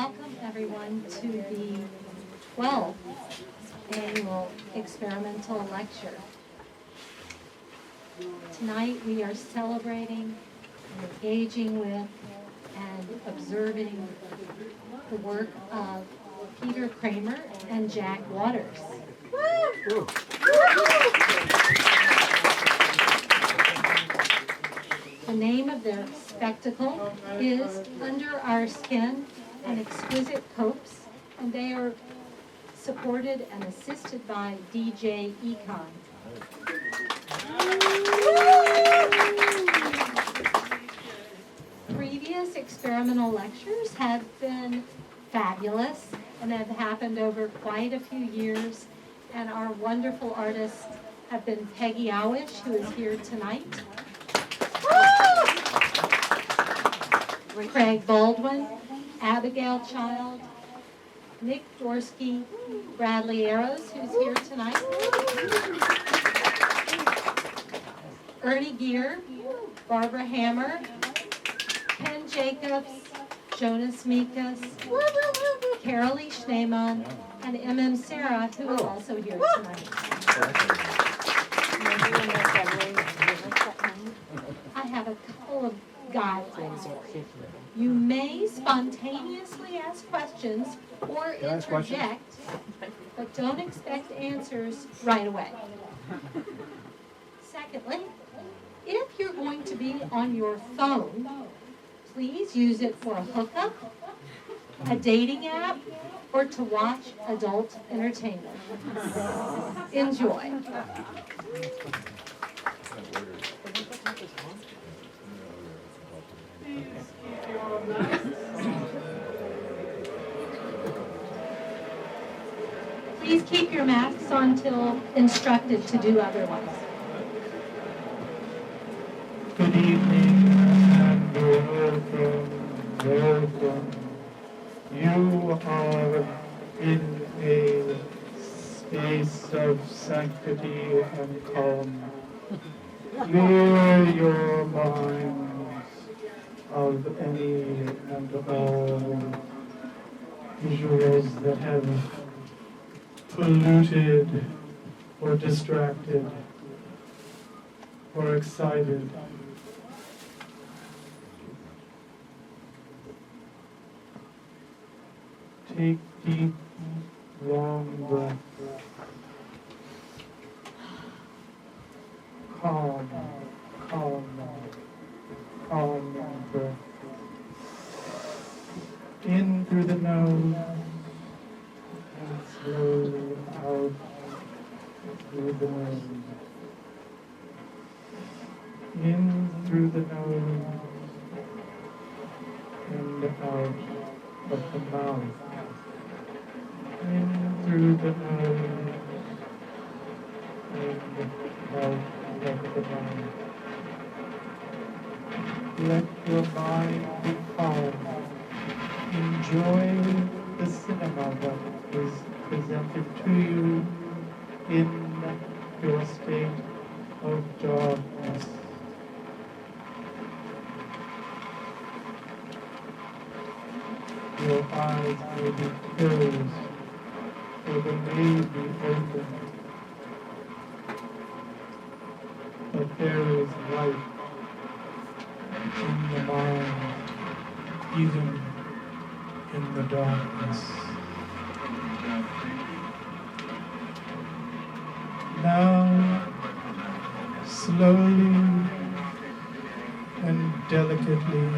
Welcome everyone to the 12th annual experimental lecture. Tonight we are celebrating and engaging with and observing the work of Peter Cramer and Jack Waters. Woo! The name of their spectacle is Under Our Skin, an Exquisite Copse, and they are supported and assisted by DJ Econ. Previous experimental lectures have been fabulous and have happened over quite a few years, and our wonderful artists have been Peggy Ahwesh, who is here tonight, Craig Baldwin, Abigail Child, Nick Dorsky, Bradley Eros, who's here tonight, Ernie Gehr, Barbara Hammer, Ken Jacobs, Jonas Mekas, Carolee Schneemann, and Serra, who are also here tonight. I have a couple of guidelines for you. You may spontaneously ask questions or interject, but don't expect answers right away. Secondly, if you're going to be on your phone, please use it for a hookup, a dating app, or to watch adult entertainment. Enjoy. Please keep your masks on till instructed to do otherwise. Good evening and welcome. You are in a space of sanctity and calm. Clear your minds of any and all visuals that have polluted or distracted or excited. Take deep, long breaths. Calm breath. In through the nose and slowly out through the nose. In through the nose and out of the mouth. In through the nose and out of the mouth. Let your mind be calm. Enjoy the cinema that is presented to you in your state of darkness. Your eyes may be closed, or they may be open, but there is light in the mind, even in the darkness. Now, slowly and delicately,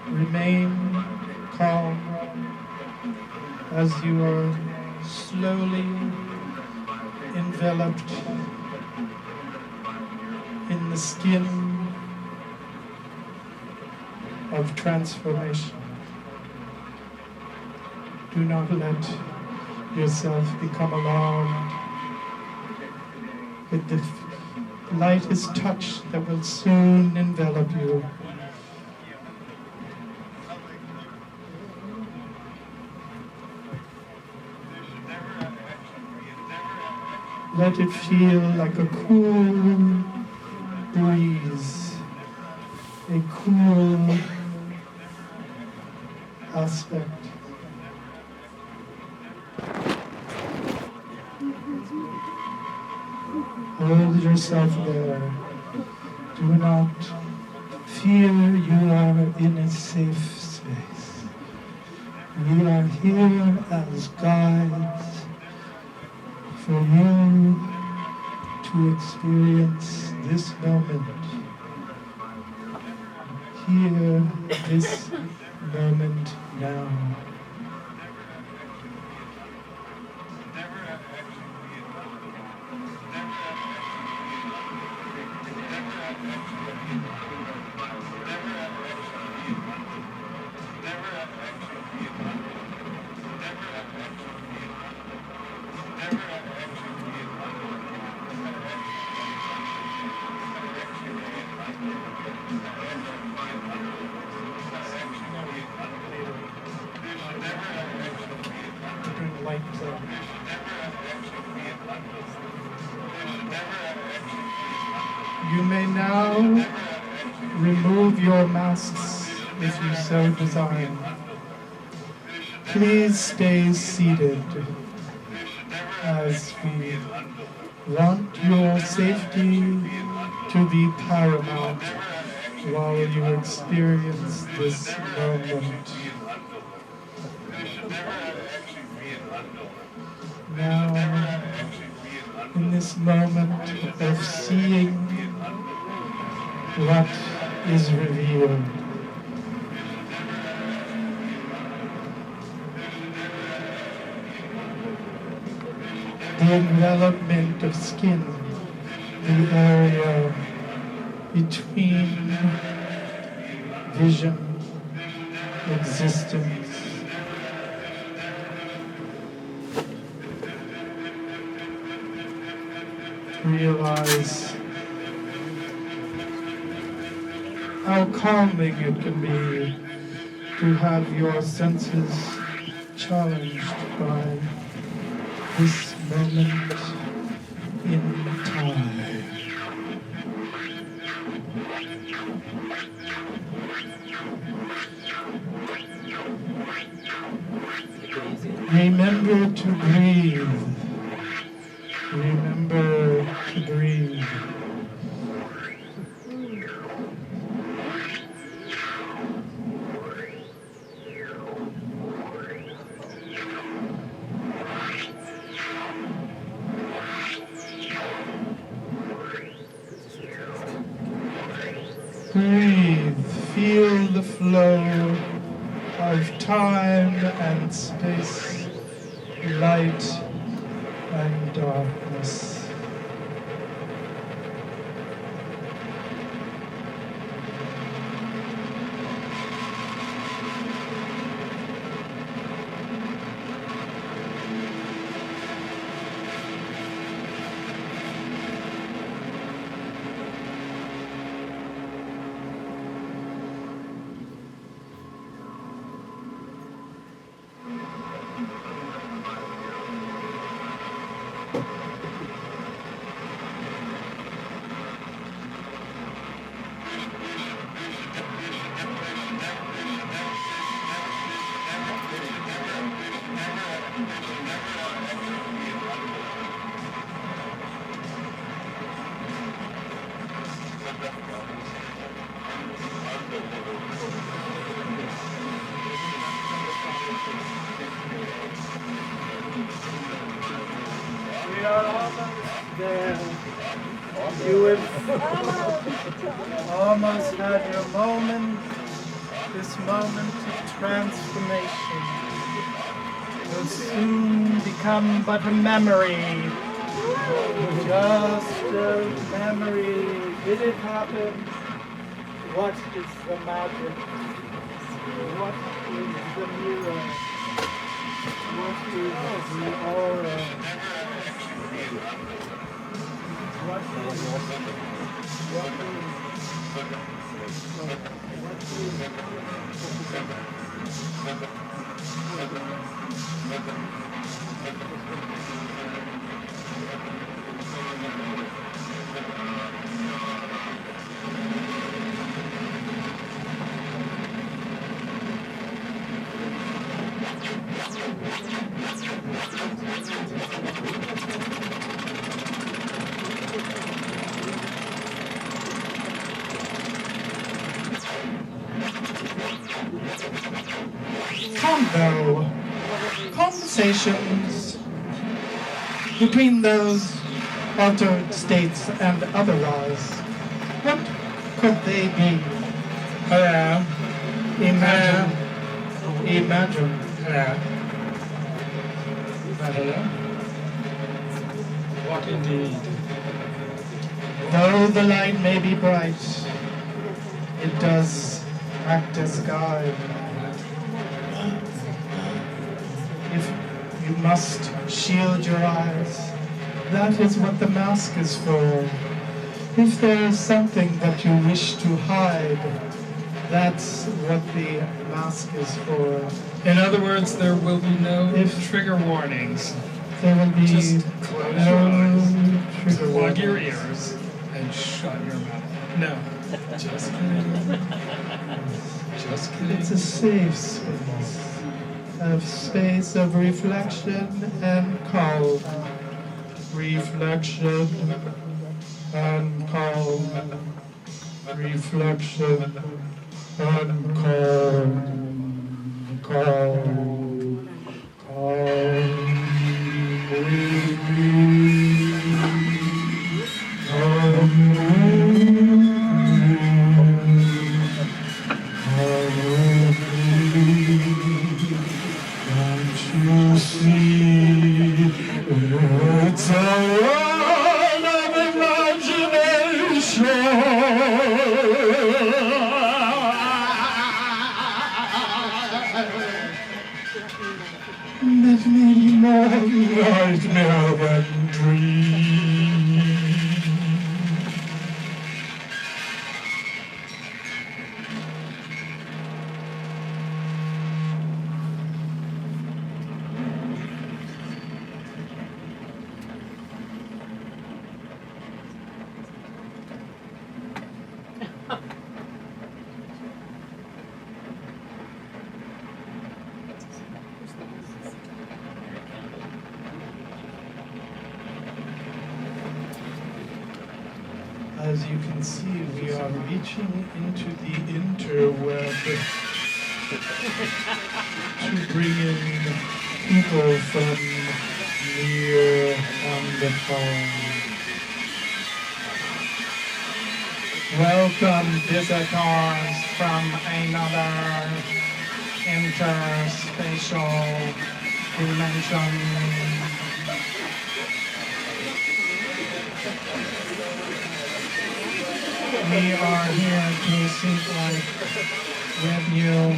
remain calm as you are slowly enveloped in the skin of transformation. Do not let yourself become alarmed with the lightest touch that will soon envelop you. Let it feel like a cool breeze, a cool aspect. Hold yourself there. Do not fear, you are in a safe space. We are here as guides for you to experience this moment. Here, this moment now. You may now remove your masks if you so desire. Please stay seated as we want your safety to be paramount while you experience this moment. Now, in this moment of seeing what is revealed, the envelopment of skin, the area between vision, existence, realize how calming it can be to have your senses challenged by this moment in time. Remember to breathe. Remember to breathe. Breathe. Feel the flow of time and space, light and darkness. We are almost there. You have almost had your moment, this moment of transformation will soon become but a memory. Just a memory. Did it happen? What is the magic? What is the mirror? What is the aura? What conversations between those altered states and other laws. What could they be? Hello. Imagine. Imagine. Hello. Hello. What indeed? Though the light may be bright, it does act as a guide. If you must shield your eyes, that is what the mask is for. If there is something that you wish to hide, that's what the mask is for. In other words, there will be no If- trigger warnings. There will be Just close no your eyes, trigger plug your warnings. ears, and shut your mouth. No. Just kidding. Just kidding. It's a safe space. A space of reflection and calm. Reflection and calm. Reflection and calm. Calm. Calm. It's a world of imagination. That may be more nightmare than dream. As you can see, we are reaching into the interweb to bring in people from near and far. Welcome visitors from another interspatial dimension. We are here to simply with you,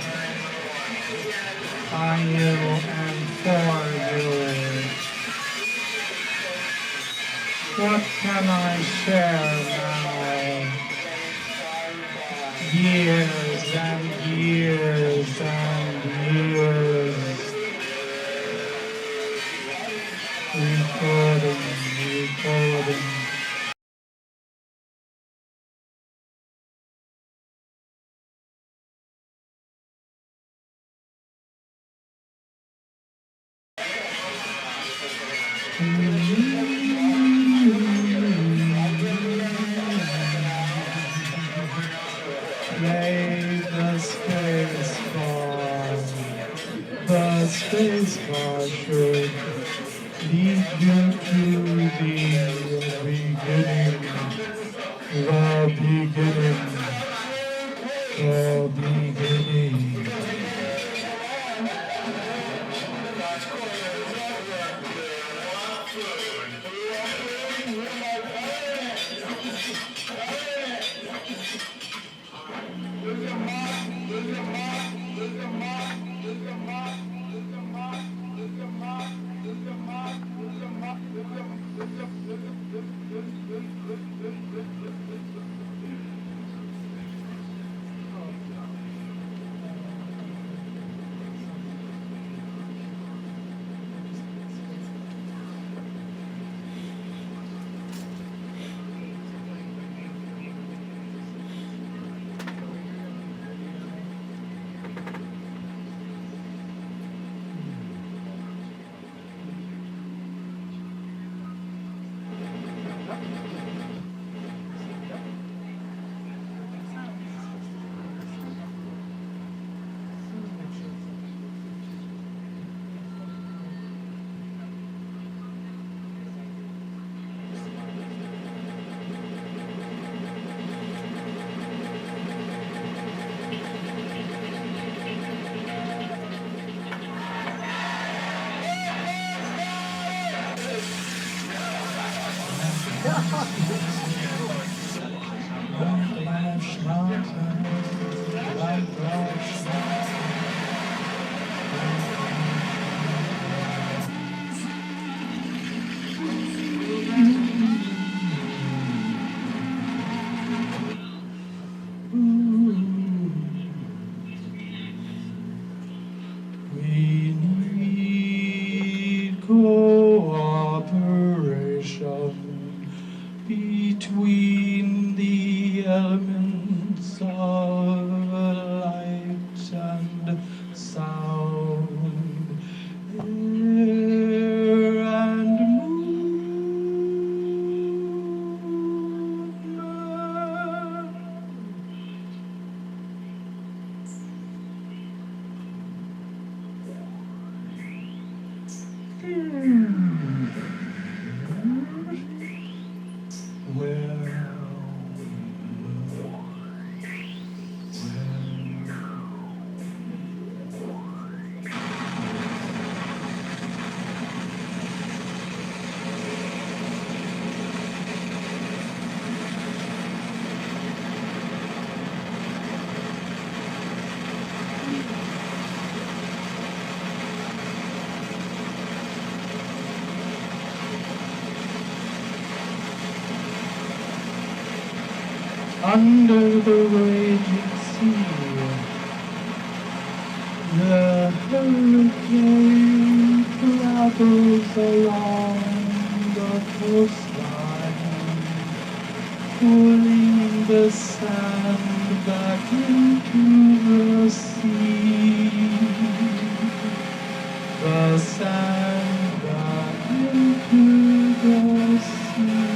by you, and for you. What can I share now? Years and years and years. Recording. Play the space bar. The space bar should lead you to the beginning. The beginning. The beginning. Between the elements of light and sound, air and under the raging sea, the hurricane travels along the coastline, pulling the sand back into the sea, the sand back into the sea.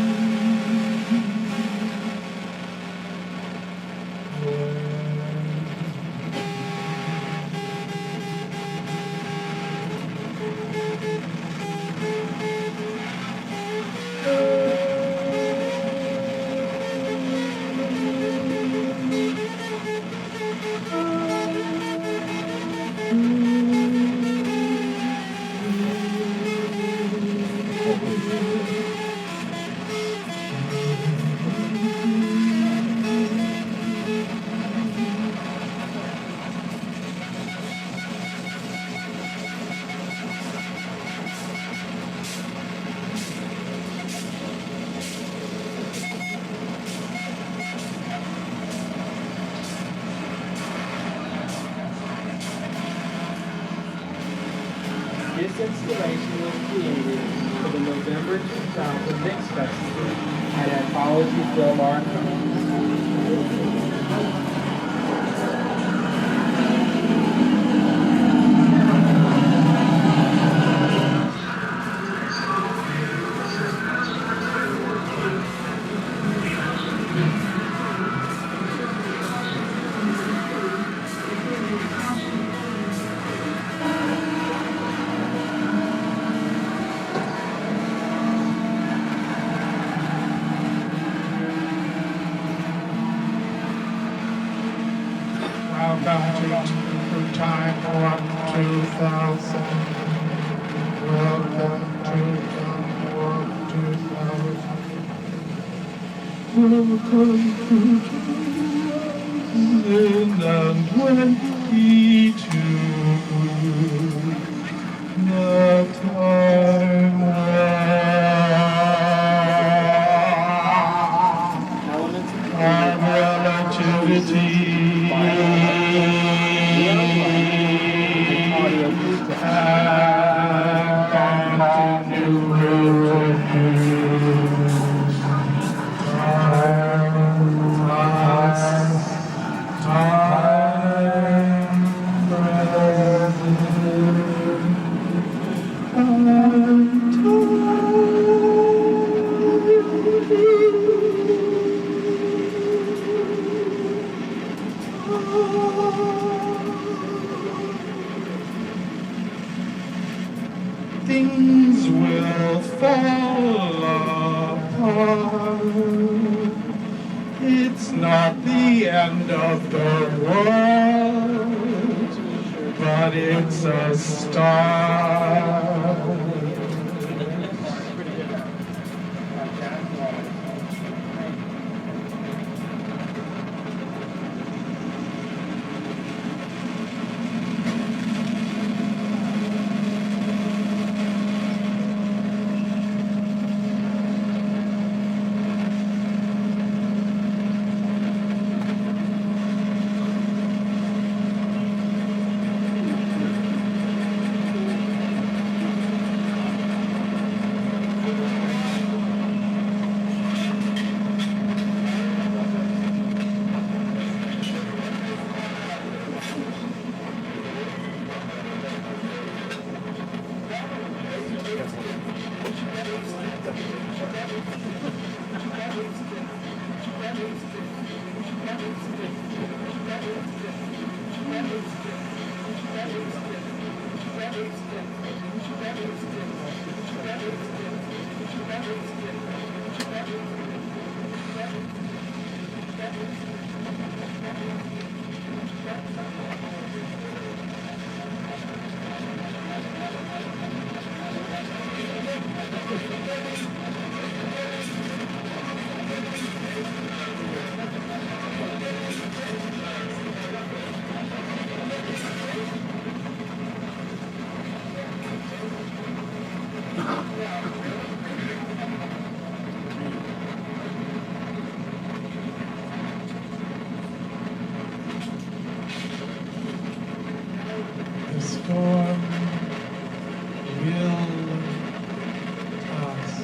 This installation was created for the November 2000 Mix Festival at Anthology Film Archive. Welcome to Time Warp 2000. Welcome to Time Warp 2000. Welcome to 2022. The Time Warp of relativity. Things will fall apart. It's not the end of the world, but it's a start. The storm will pass.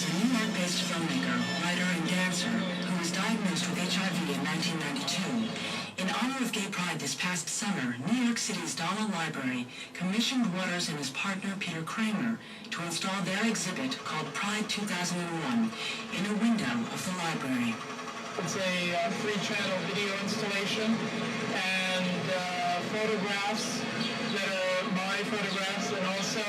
New-York-based filmmaker, writer, and dancer who was diagnosed with HIV in 1992. In honor of Gay Pride this past summer, New York City's Donna Library commissioned Waters and his partner Peter Cramer to install their exhibit called Pride 2001 in a window of the library. It's a three-channel video installation and photographs that are my photographs and also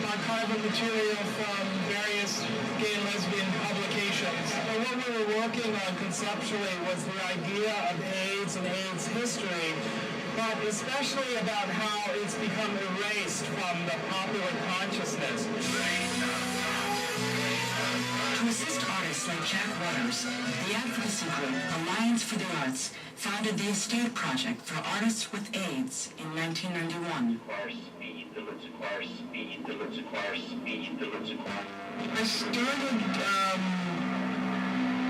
archival material from various gay and lesbian publications. And what we were working on conceptually was the idea of AIDS and AIDS history, but especially about how it's become erased from the popular consciousness. To assist artists like Jack Waters, the advocacy group Alliance for the Arts founded the Estate Project for Artists with AIDS in 1991. I started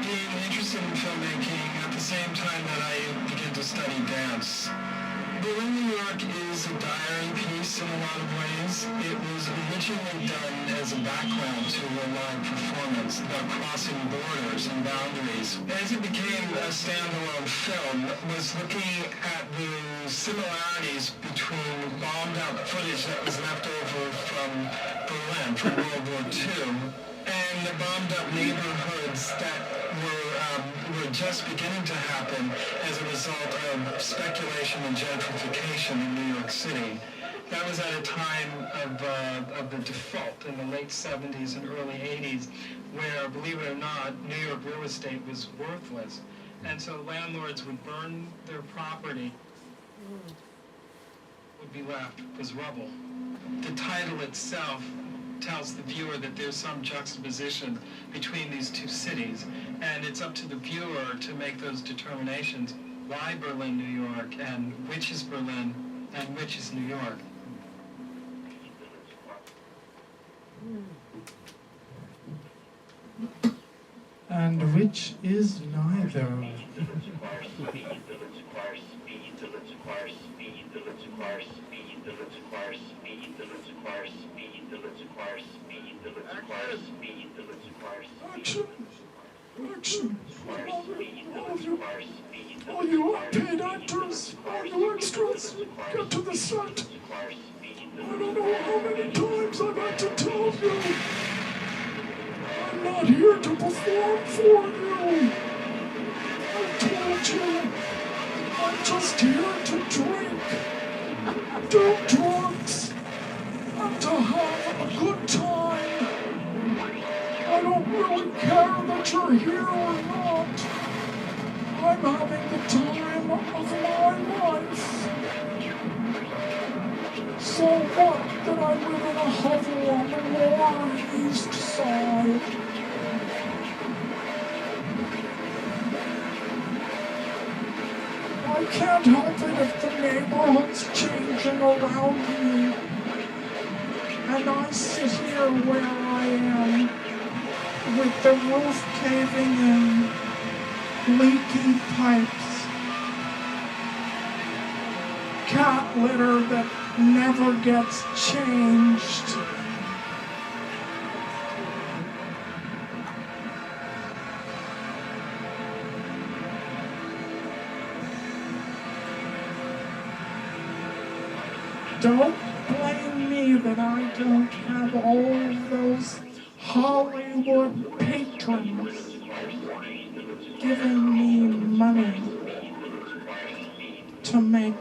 being interested in filmmaking at the same time that I began to study dance. Berlin, New York is a diary piece in a lot of ways. It was originally done as a background to a live performance about crossing borders and boundaries. As it became a standalone film, was looking at the similarities between bombed-out footage that was left over from Berlin, from World War II, and the bombed-up neighborhoods that were just beginning to happen as a result of speculation and gentrification in New York City. That was at a time of the default in the late 70s and early 80s, where, believe it or not, New York real estate was worthless. And so landlords would burn their property. Would be left was rubble. The title itself tells the viewer that there's some juxtaposition between these two cities, and it's up to the viewer to make those determinations. Why Berlin, New York, and which is Berlin, and which is New York? And which is neither. Action! Action! All you unpaid actors, all you extras, get to the set! I don't know how many times I've had to tell you. I'm not here to perform for you. I told you. I'm just here to drink, do drugs, and to have a good time. I don't really care that you're here or not. I'm having the time of my life. So what that I live in a hovel on the Lower East Side? I can't help it if the neighborhood's changing around me. And I sit here where I am, with the roof caving in, leaky pipes, cat litter that never gets changed. Don't blame me that I don't have all of those Hollywood patrons giving me money to make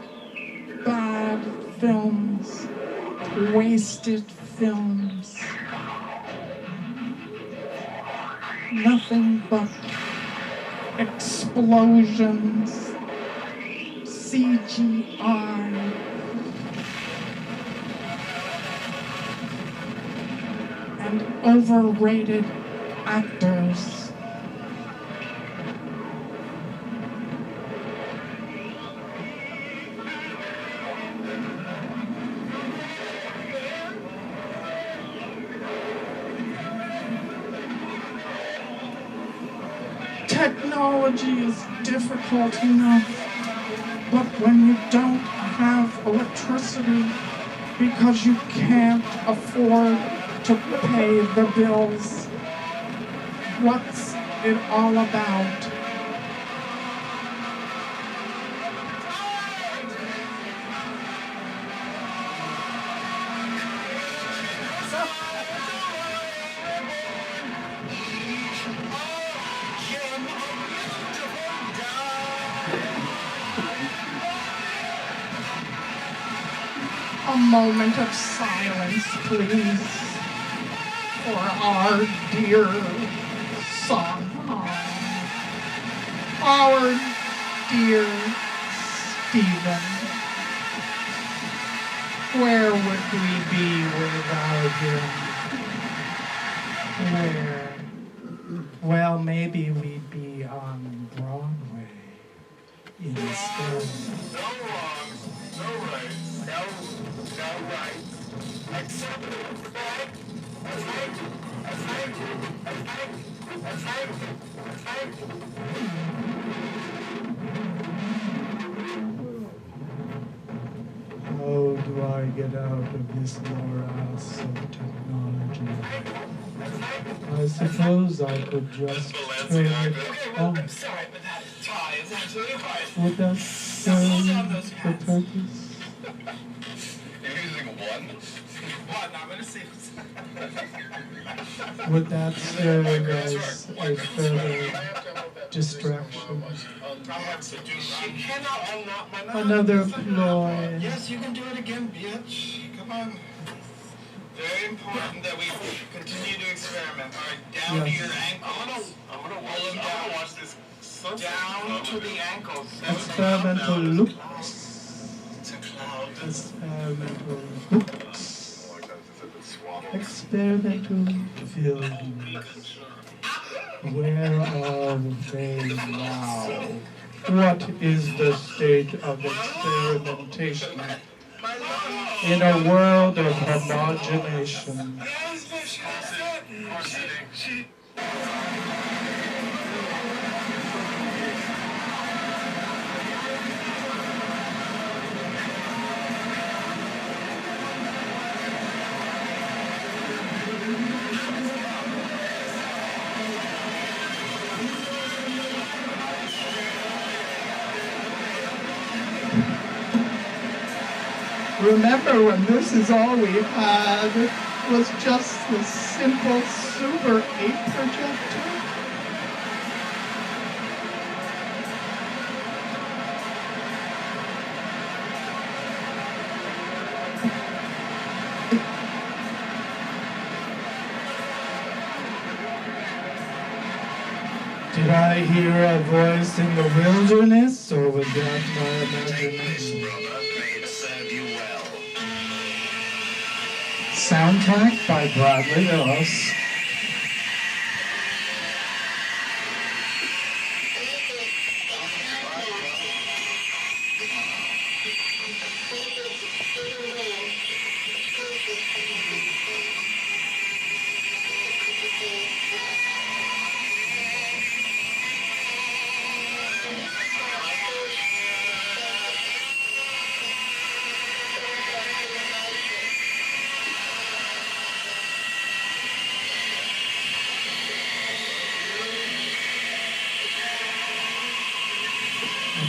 bad films, wasted films. Nothing but explosions, CGI. And overrated actors. Technology is difficult enough, but when you don't have electricity because you can't afford to pay the bills, what's it all about? A moment of silence, please, for our dear son, our dear Stephen. Where would we be without him? Where? Well, maybe we'd be on Broadway instead. No wrongs, no rights, no rights. Except right. That's right. That's right. That's right. That's right. That's right. How do I get out of this morass of technology? I suppose I could just turn it on. I'm sorry, but that tie is absolutely fine. Would that serve the purpose? You're using one? One, I'm gonna see. Would that serve as a further distraction? She cannot unknot my knot. Another ploy. Yes, you can do it again, bitch. Come on. Very important that we continue to experiment. All right, down to your ankles. I'm gonna watch this. Down to the ankles. Experimental looks. It's a cloud. Experimental looks. Experimental films. Where are they now? What is the state of experimentation in a world of homogenation? Remember when this is all we had was just this simple Super 8 projector? Did I hear a voice in the wilderness, or was that my imagination? Soundtrack by Bradley Eros.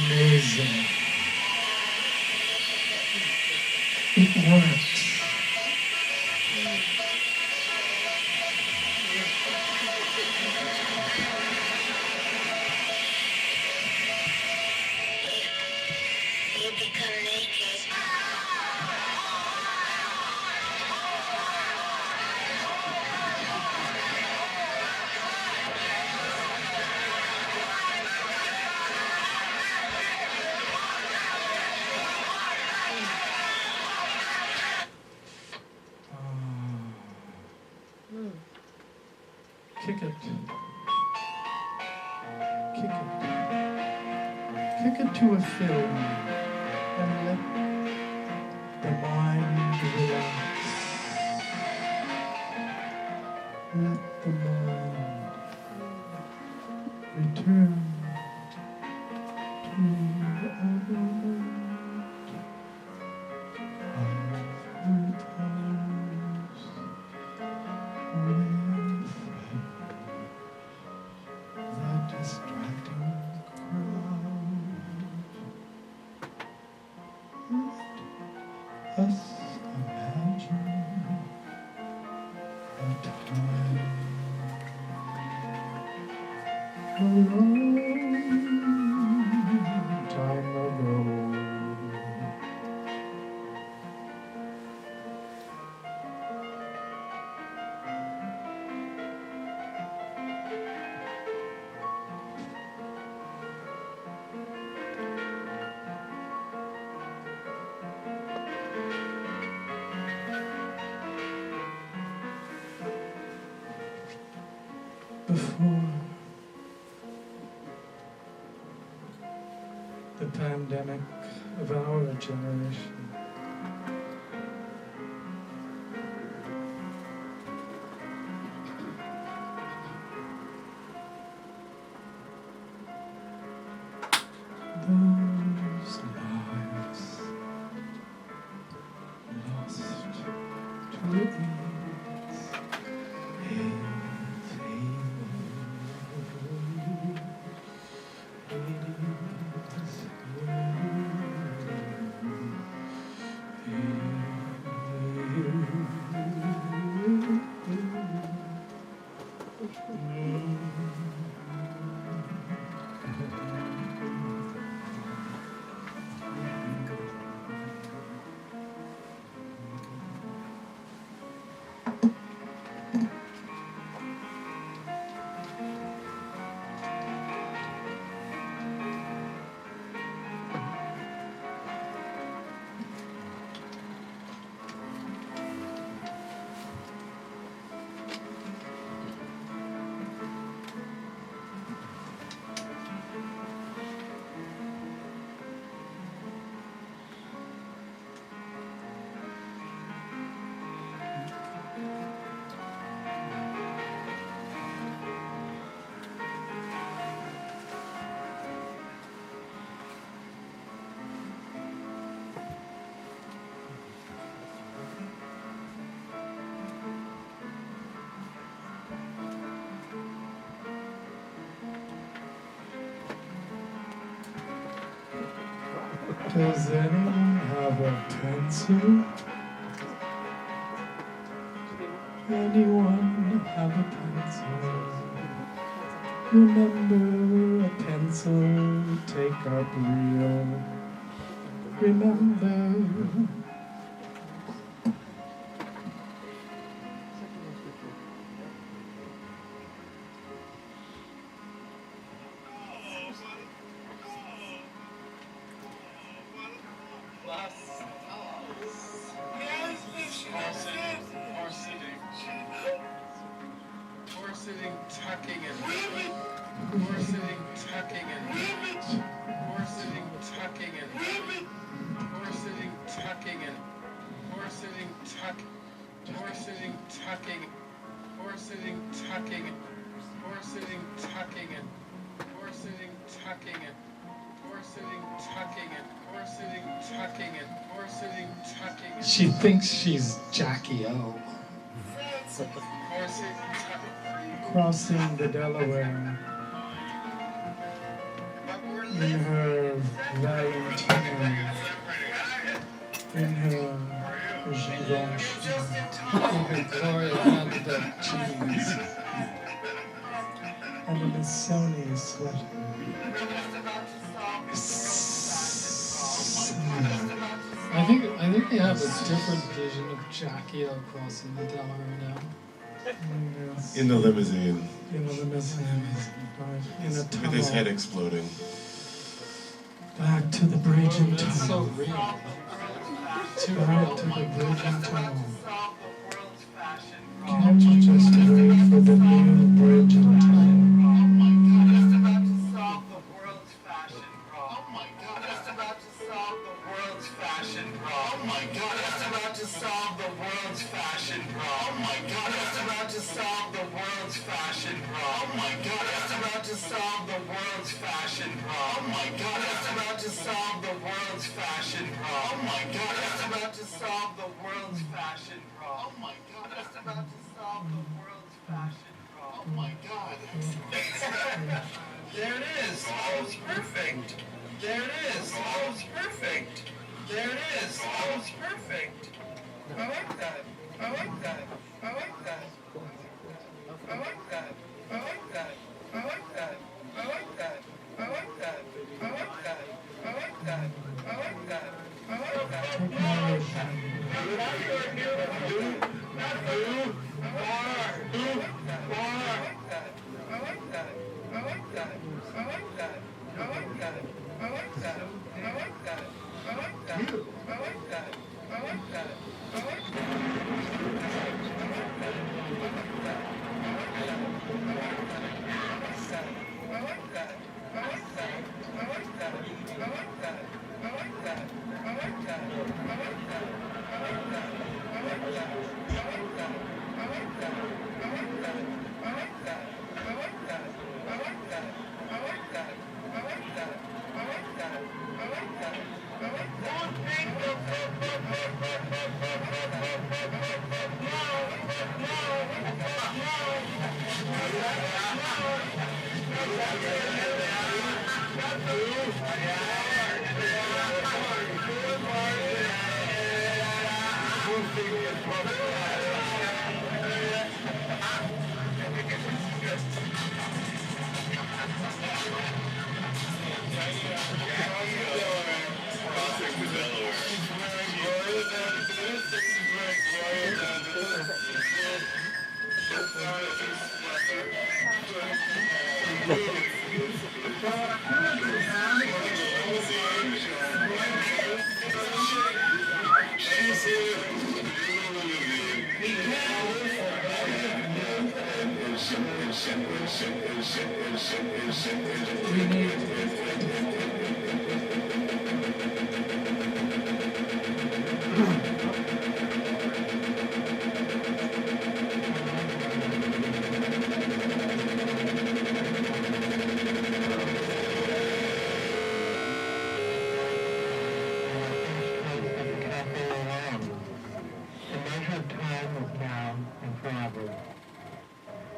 Amazing. It works. Kick it. Kick it. Kick it to a film and let the mind relax. Let the mind return to element of repose. That distracting crowd. Let us imagine a time, a long time ago. Before the pandemic of our generation, those lives lost to AIDS. Does anyone have have a pencil? Anyone have a pencil? Remember a pencil, take up real. Remember. Tucking and more sitting, tucking and more sitting, tucking and more sitting, tucking and more sitting, tuck, more sitting, tucking, more sitting, tucking, more sitting, tucking and more sitting, tucking and more sitting, tucking and more sitting, tucking and more sitting, tucking. She thinks she's Jackie O. More sitting, tucking. Crossing the Delaware in her Valentino, in her Givenchy, in her Gloria Vanderbilt jeans, and a Missoni sweater. I think they have a different vision of Jackie O crossing the Delaware now. Yes. In the limousine. In a limousine, right, in a tunnel. With his head exploding. Back to the bridge and That's so tunnel. real. Too Back real. to the bridge and tunnel. Can't you just wait for the new bridge and tunnel? Solve the world's fashion problem. Oh my God, just about to solve the world's fashion problem. Oh my God, just about to solve the world's fashion problem. Oh my God, just about to solve the world's fashion problem. Oh my God, just about to solve the world's fashion problem. Oh my God, just about to solve the world's fashion problem. Oh my God. There it is. Oh, it's perfect. There it is. Oh, it's perfect. There it is. Oh, it's perfect. I like that. I like that. I like that. I like that. I like that. I like that. I like that. I like that. I like that. I like that. I like that. I like that.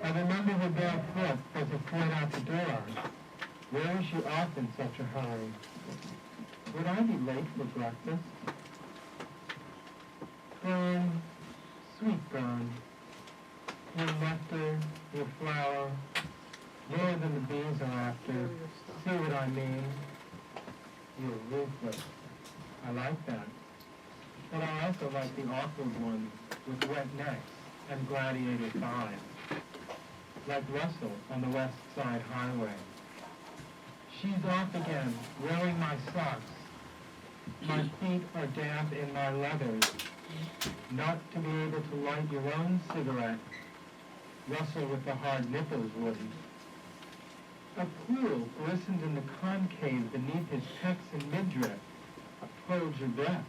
I remember her bare foot as it fled out the door. Where was she off in such a hurry? Would I be late for breakfast? burn, sweet burn. Your nectar, your flower, more than the bees are after. See what I mean? You're ruthless. I like that. But I also like the awkward ones with wet necks and gladiator thighs. Like Russell on the West Side Highway. She's off again, wearing my socks. My feet are damp in my leathers. Not to be able to light your own cigarette. Russell with the hard nipples wouldn't. A pool glistened in the concave beneath his pecs and midriff. Hold your breath.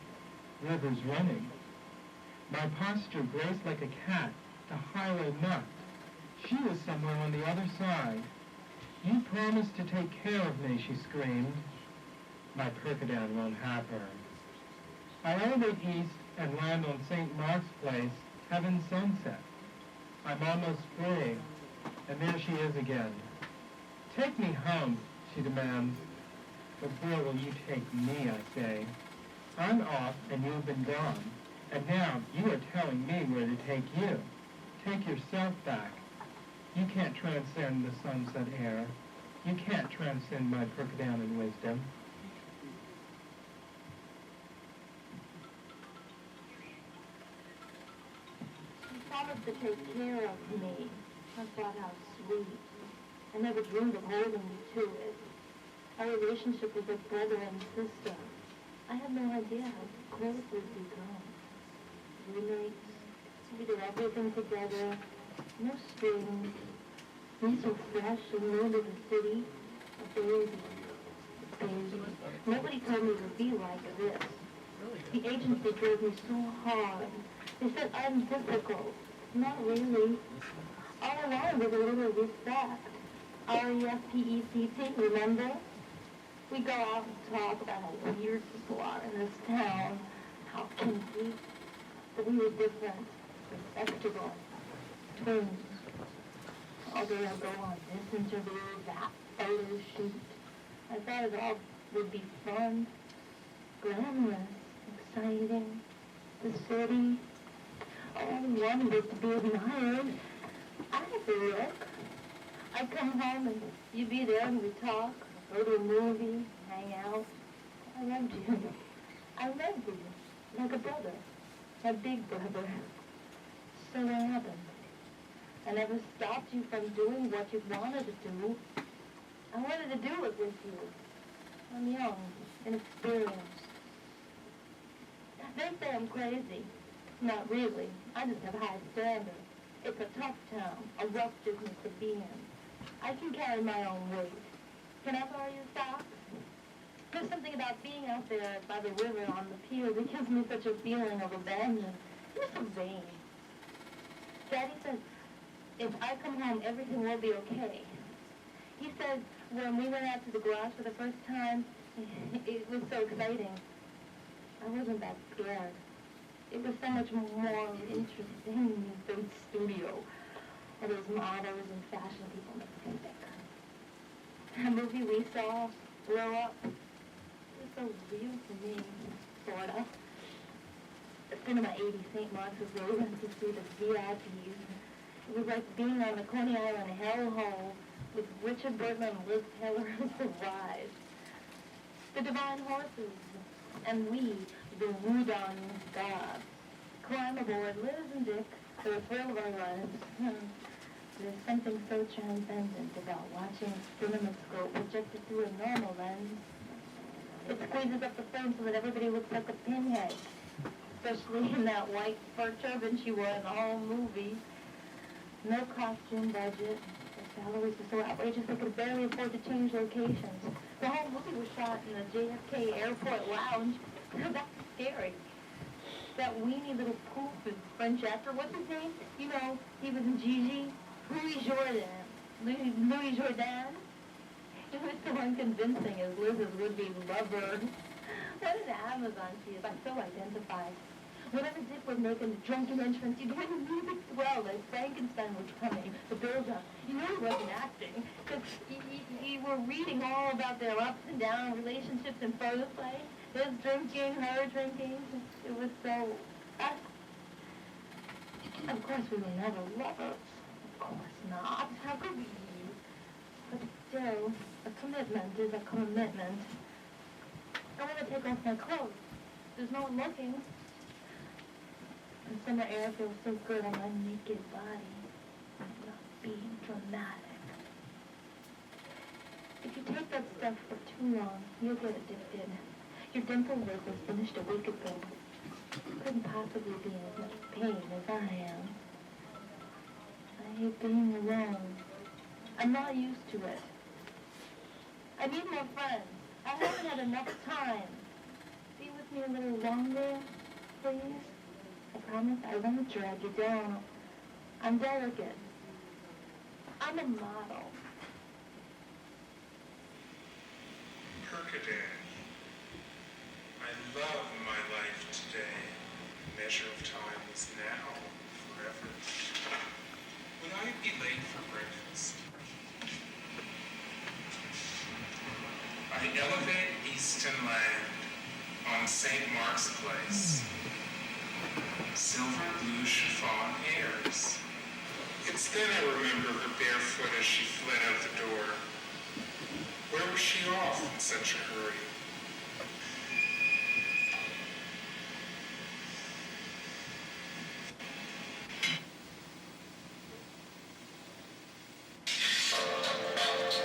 Rivers running. My posture braced like a cat. The highway mucked. She was somewhere on the other side. You promised to take care of me, she screamed. My Percodan won't have her. I elevate east and land on St. Mark's Place, Heaven Sunset. I'm almost free, and there she is again. Take me home, she demands. But where will you take me, I say. I'm off and you've been gone, and now you are telling me where to take you. Take yourself back. You can't transcend the sunset air. You can't transcend my Percodan and wisdom. She promised to take care of me. I thought how sweet. I never dreamed of holding you to it. Our relationship was like brother and sister. I had no idea how close we'd become. Roommates. We did everything together. No strings. Me so fresh and new to the city. A baby. Nobody told me it would be like this. The agency drove me so hard. They said I'm difficult. Not really. All along was a little respect. R-E-S-P-E-C-T, remember? We go out and talk about how weird people are in this town, how kinky, but we were different, respectable, twins. All day I'd go on this interview, that photo shoot. I thought it all would be fun, glamorous, exciting, the city. All I wanted was to be admired. I had to look. I'd come home and you'd be there and we'd talk, go to a movie, hang out. I loved you. I loved you. Like a brother. A big brother. So what happened? I never stopped you from doing what you wanted to do. I wanted to do it with you. I'm young, inexperienced. They say I'm crazy. Not really. I just have high standards. It's a tough town, a rough business to be in. I can carry my own weight. Can I borrow your socks? There's something about being out there by the river on the pier that gives me such a feeling of abandon. You're so vain. Daddy says, if I come home, everything will be okay. He said when we went out to the garage for the first time, it was so exciting. I wasn't that scared. It was so much more interesting than studio. And those models and fashion people make me think. That movie we saw, Grow Up, it was so real to me, sorta. The Cinema 80 St. Mark's was where we went to see the VIPs. It was like being on the Coney Island hellhole with Richard Burton and Liz Taylor as the ride. The divine horses, and we, the Wudon gods. Climb aboard, Liz and Dick, for the thrill of our lives. There's something so transcendent about watching a cinemascope projected through a normal lens. It squeezes up the frame so that everybody looks like a pinhead, especially in that white fur turban she wore in the whole movie. No costume budget. The salaries were so outrageous they could barely afford to change locations. The whole movie was shot in the JFK Airport Lounge. That's scary. That weenie little poof is French actor, what's his name? You know, he was in Gigi. Louis Jourdan. It was so unconvincing as Liz's would-be lover. What an Amazon she is. I so identified. Whenever Dick would make a drunken entrance, you'd hear the music swell as Frankenstein was coming, the build-up. You knew he wasn't acting, because you were reading all about their ups and downs, relationships and photoplay. His drinking, her drinking. It was so Of course we were never lovers. Of course not. How could we? But still, a commitment is a commitment. I want to take off my clothes. There's no one looking. The summer air feels so good on my naked body. I'm not being dramatic. If you take that stuff for too long, you'll get addicted. Your dimple work was finished a week ago. Couldn't possibly be in as much pain as I am. I hate being alone. I'm not used to it. I need more friends. I haven't had enough time. Be with me a little longer, please. I promise I won't drag you down. I'm delicate. I'm a model. Perkadan. I love my life today. The measure of time is now, forever. Would I be late for breakfast? I elevate Easton Land on St. Mark's Place. Silver blue chiffon airs. It's then I remember her barefoot as she fled out the door. Where was she off in such a hurry?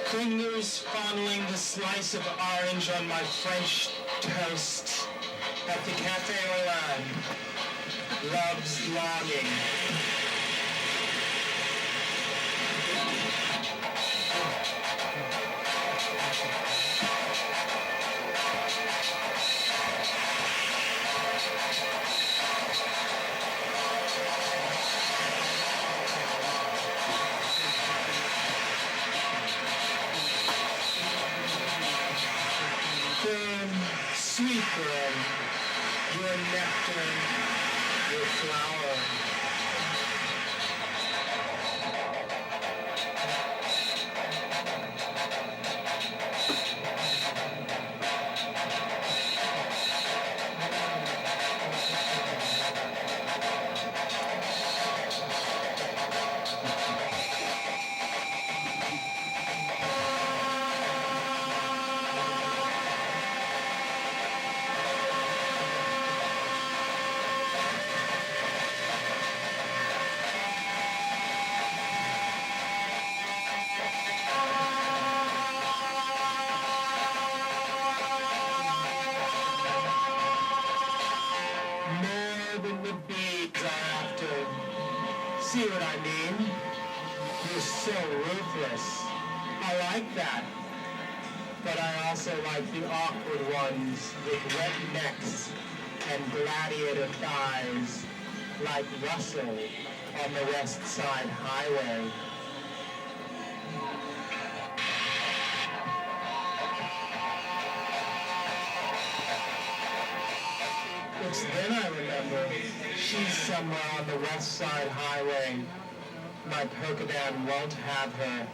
Fingers fondling the slice of orange on my French toast at the Café Hollande. Love's longing. Sweet girl, your nectar, your flower. See what I mean? You're so ruthless. I like that. But I also like the awkward ones with wet necks and gladiator thighs like Russell on the West Side Highway. It's then I remember she's somewhere on the West Side Highway. My Perkadan won't have her.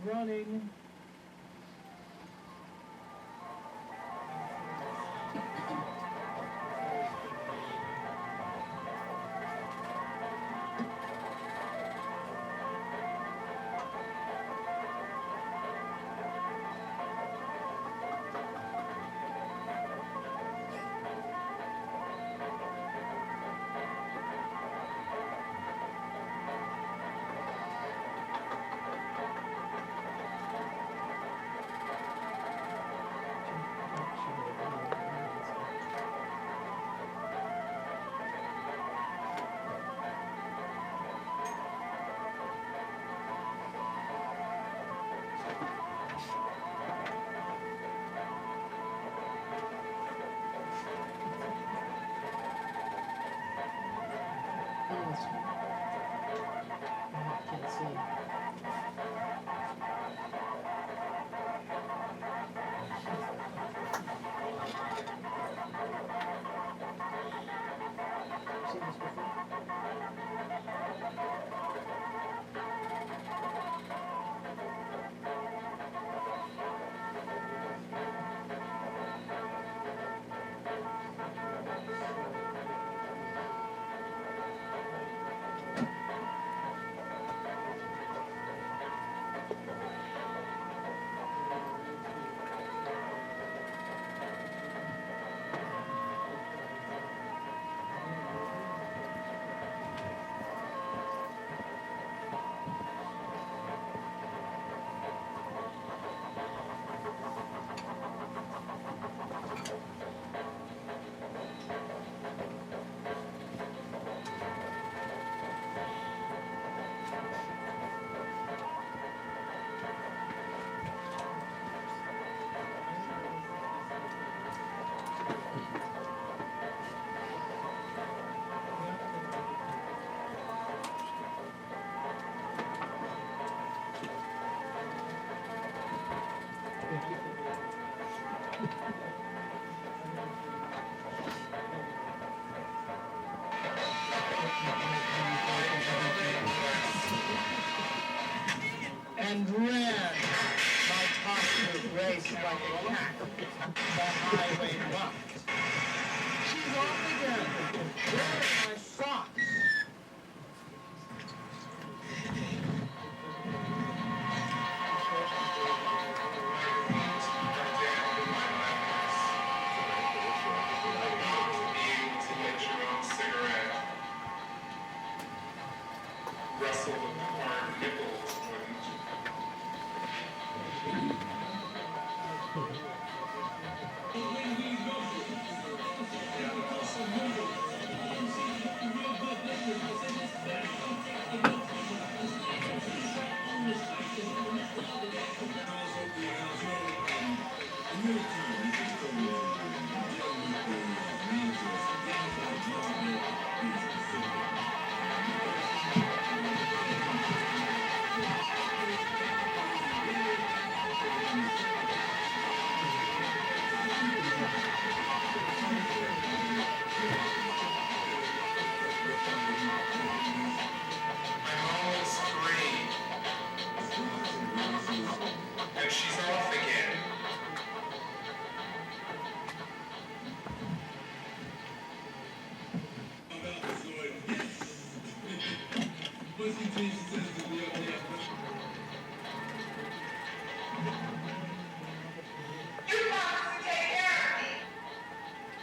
running. And ran. My posture raced like a cat. The highway bucked. She's off again. Where are my socks?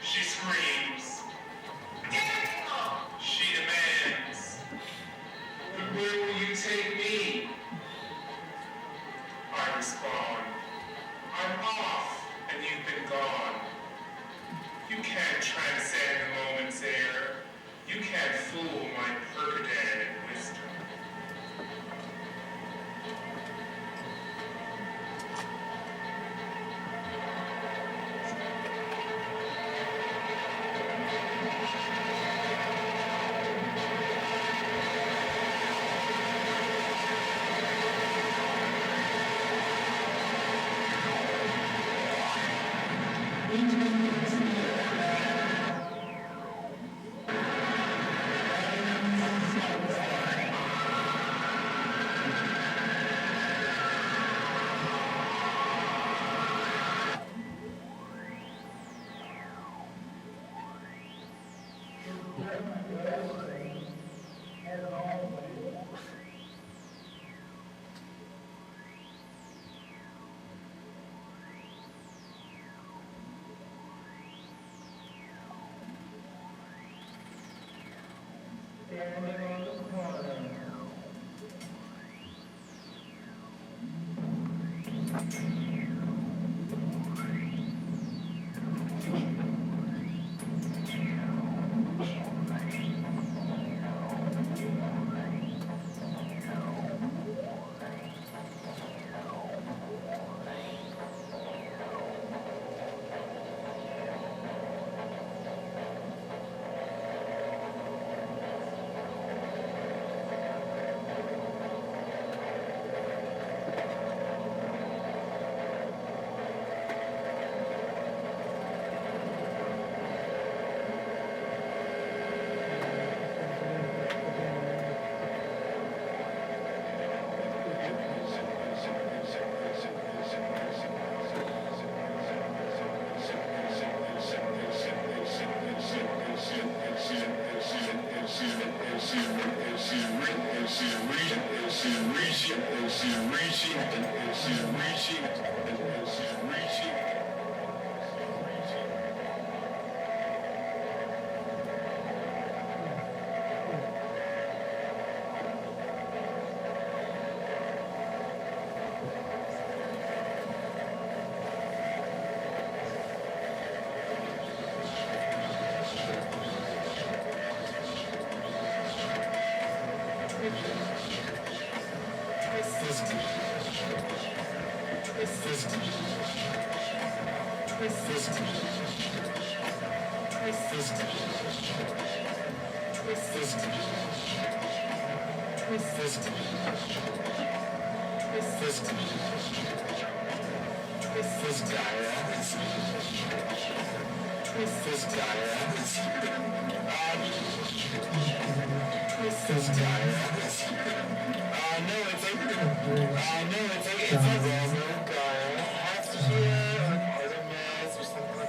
She screams. She demands. But where will you take me? I respond. I'm off, and you've been gone. You can't transcend the moment's air. You can't fool my Percodan wisdom.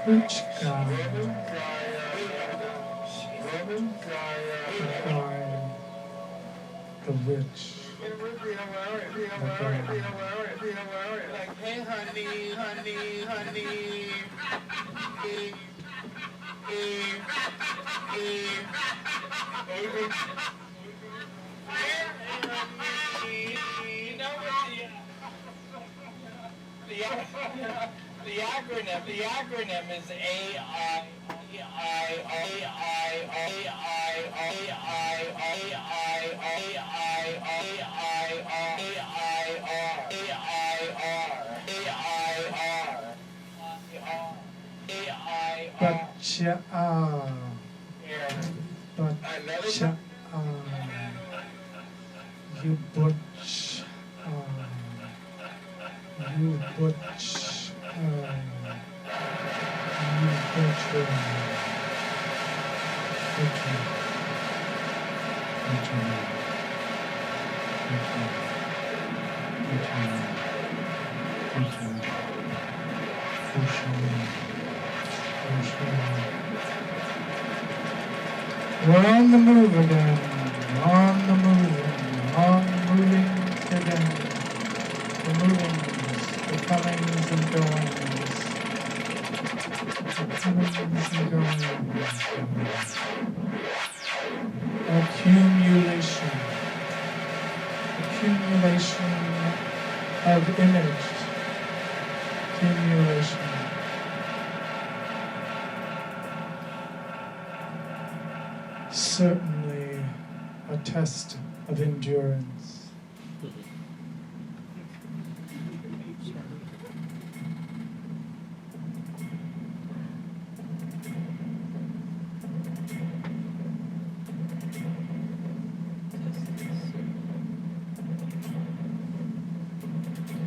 Which guy? The witch. Like, hey, honey, honey, honey. The acronym is AI. You butch. You butch. We're on the move again, on the moving again. The movings, the comings and goings. The comings and goings. Accumulation of image. Accumulation. Certainly a test of endurance.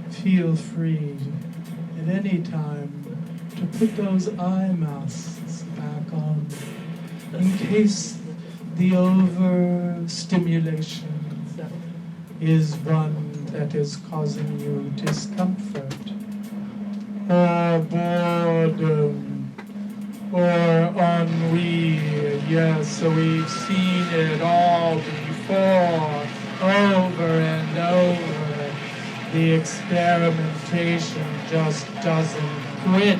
Feel free at any time to put those eye masks back on in case the overstimulation is one that is causing you discomfort or boredom or ennui. Yes, so we've seen it all before, over and over. The experimentation just doesn't quit.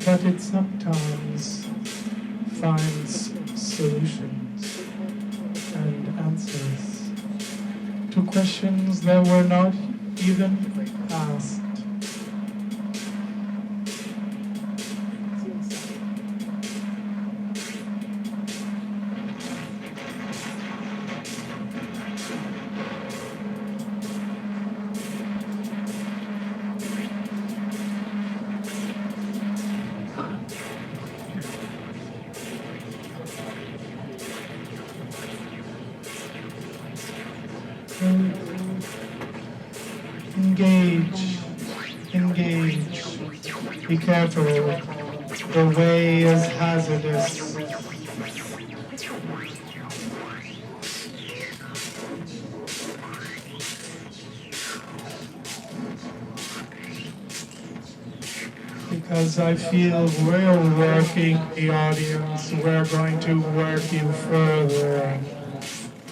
But it sometimes finds solutions and answers to questions that were not even asked. Engage. Be careful. The way is hazardous. Because I feel we're working the audience. We're going to work you further.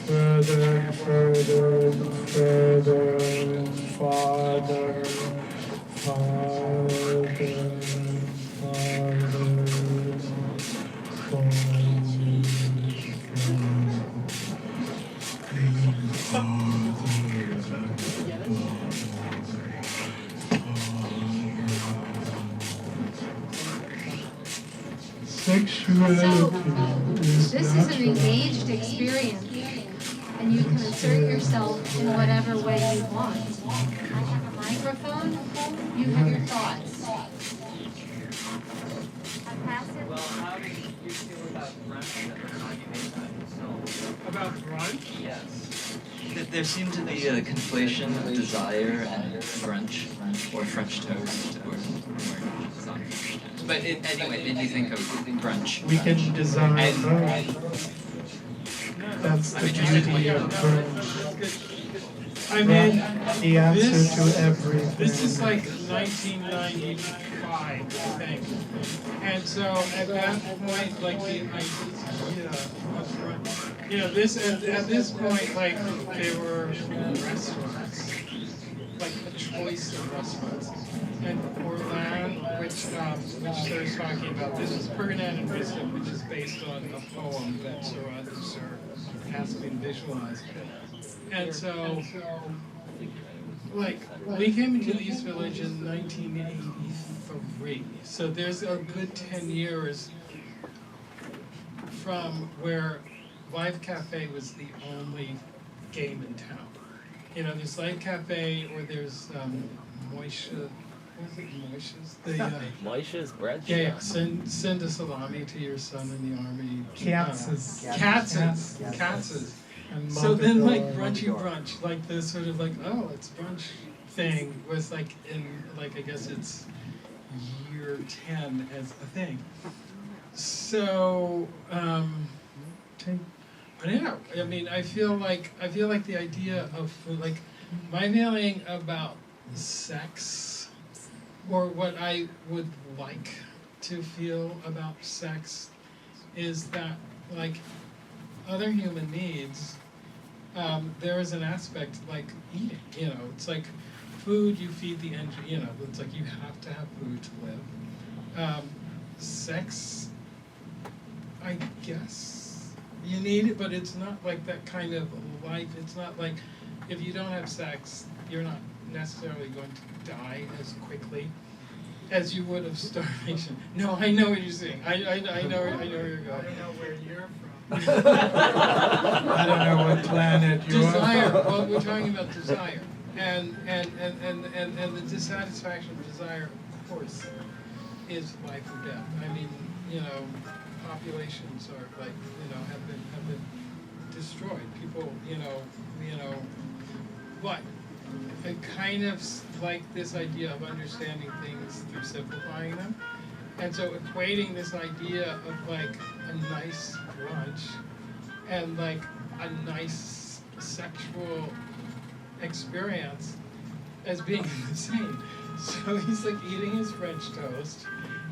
Further and further and further and farther, farther and farther, Sexuality This is an engaged experience, and you can insert yourself in whatever way you want. I have a microphone, you have your thoughts. Well, how do you feel about brunch that we're talking about? About brunch? Yes. There seemed to be a conflation of desire and brunch, or French toast, or it's not French toast. But anyway, did you think of brunch? We can design That's the beauty of brunch. I mean, The answer this, to everything. This is like 1995, I think. And so at that point, like the idea of brunch, you know, this at this point, like there were restaurants, like a choice of restaurants. And Orlan, which Serra's talking about, this is Ferdinand and Wisdom, which is based on a poem that Serra has been visualized. And so, like, we came into the East Village in 1983. So there's a good 10 years from where Live Cafe was the only game in town. You know, there's Live Cafe, or there's Moisha. What is it, Moisha's? Moisha's bread shop. Yeah. Send a salami to your son in the army. Katz's. Katz's. So then, like brunch, like the sort of like, oh, it's brunch thing was like in, like, I guess it's year 10 as a thing. So, yeah, I mean, I feel like the idea of, like, my feeling about sex, or what I would like to feel about sex, is that, like, other human needs, there is an aspect like eating, you know, it's like food, you feed the engine, you know, it's like you have to have food to live. Sex, I guess you need it, but it's not like that kind of life. It's not like if you don't have sex, you're not necessarily going to die as quickly as you would of starvation. No, I know what you're saying. I know where you're going. I know where you're from. I don't know what planet you're Desire. from. Well, we're talking about desire, and the dissatisfaction of desire, of course, is life or death. I mean, you know, populations are like, you know, have been destroyed. People, you know, but I kind of like this idea of understanding things through simplifying them. And so equating this idea of like a nice brunch and like a nice sexual experience as being insane. So he's like eating his French toast,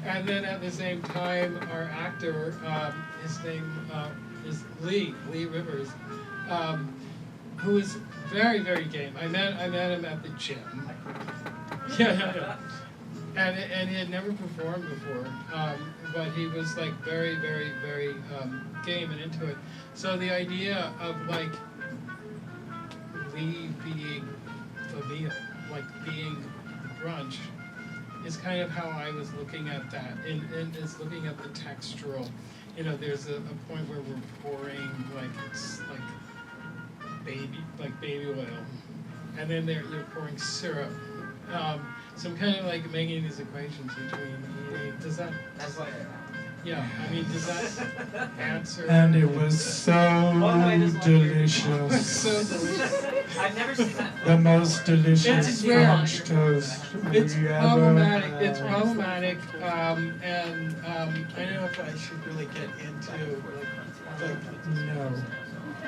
and then at the same time, our actor, his name is Lee Rivers, who is very, very game. I met him at the gym. Yeah. And he had never performed before, but he was like very, very, very game and into it. So the idea of like Lee being the meal, like being the brunch, is kind of how I was looking at that. And is looking at the textural. You know, there's a point where we're pouring like baby oil, and then you're pouring syrup. So I'm kind of like making these equations between eating. Does that? That's why. Yeah, I mean, does that answer? And it was so delicious. So delicious. I've never seen that. The most delicious It's very- French toast It's we ever problematic. had. It's problematic, and I don't know if I should really get into like No.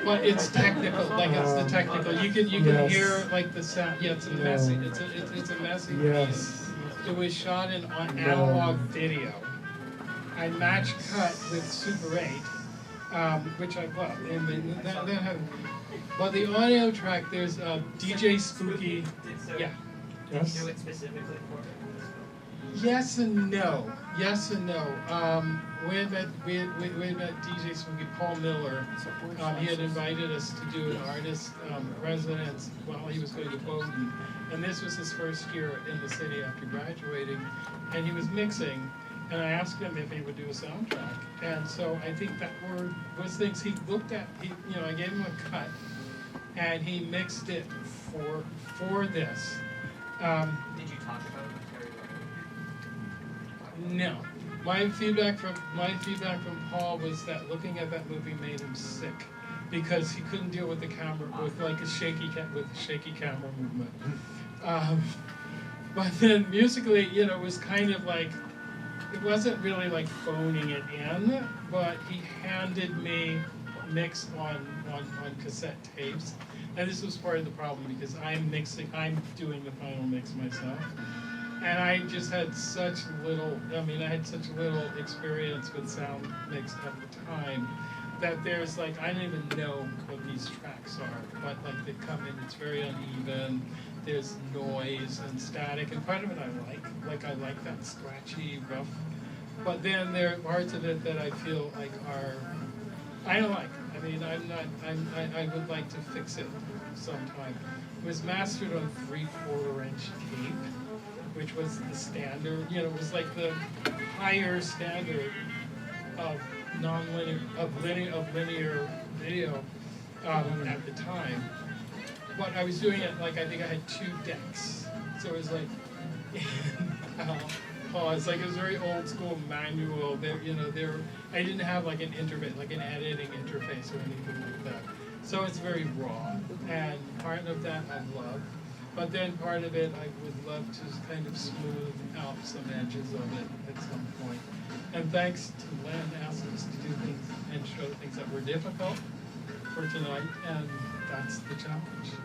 well, it's technical. Like it's the technical. You can Yes. hear like the sound. Yeah, it's a messy. It's a messy Yes. piece. It was shot in analog video. I match cut with Super 8, which I love. And then that had, but the audio track, there's DJ Spooky. Yeah. Yes. Do it specifically for it. Yes and no. Yes and no. We had met DJ Spooky, Paul Miller. He had invited us to do an artist residence while he was going to Baldwin. And this was his first year in the city after graduating. And he was mixing. And I asked him if he would do a soundtrack. And so I think that was things he looked at. I gave him a cut. And he mixed it for this. Did you talk about it? No. My feedback from Paul was that looking at that movie made him sick because he couldn't deal with the camera with a shaky camera movement. But then musically, it was kind of like it wasn't really like phoning it in, but he handed me mix on cassette tapes, and this was part of the problem because I'm doing the final mix myself. And I just had such little, I had such little experience with sound mix at the time that there's I don't even know what these tracks are, but they come in, it's very uneven, there's noise and static, and part of it I like that scratchy, rough, but then there are parts of it that I feel I don't like. I would like to fix it sometime. It was mastered on 3/4 inch tape, which was the standard, it was like the higher standard of linear video at the time. But I was doing it I think I had 2 decks. So it was pause. It was very old school manual. I didn't have an interface, an editing interface or anything like that. So it's very raw. And part of that I love. But then part of it, I would love to kind of smooth out some edges of it at some point. And thanks to Lynne asking us to do things and show things that were difficult for tonight, and that's the challenge.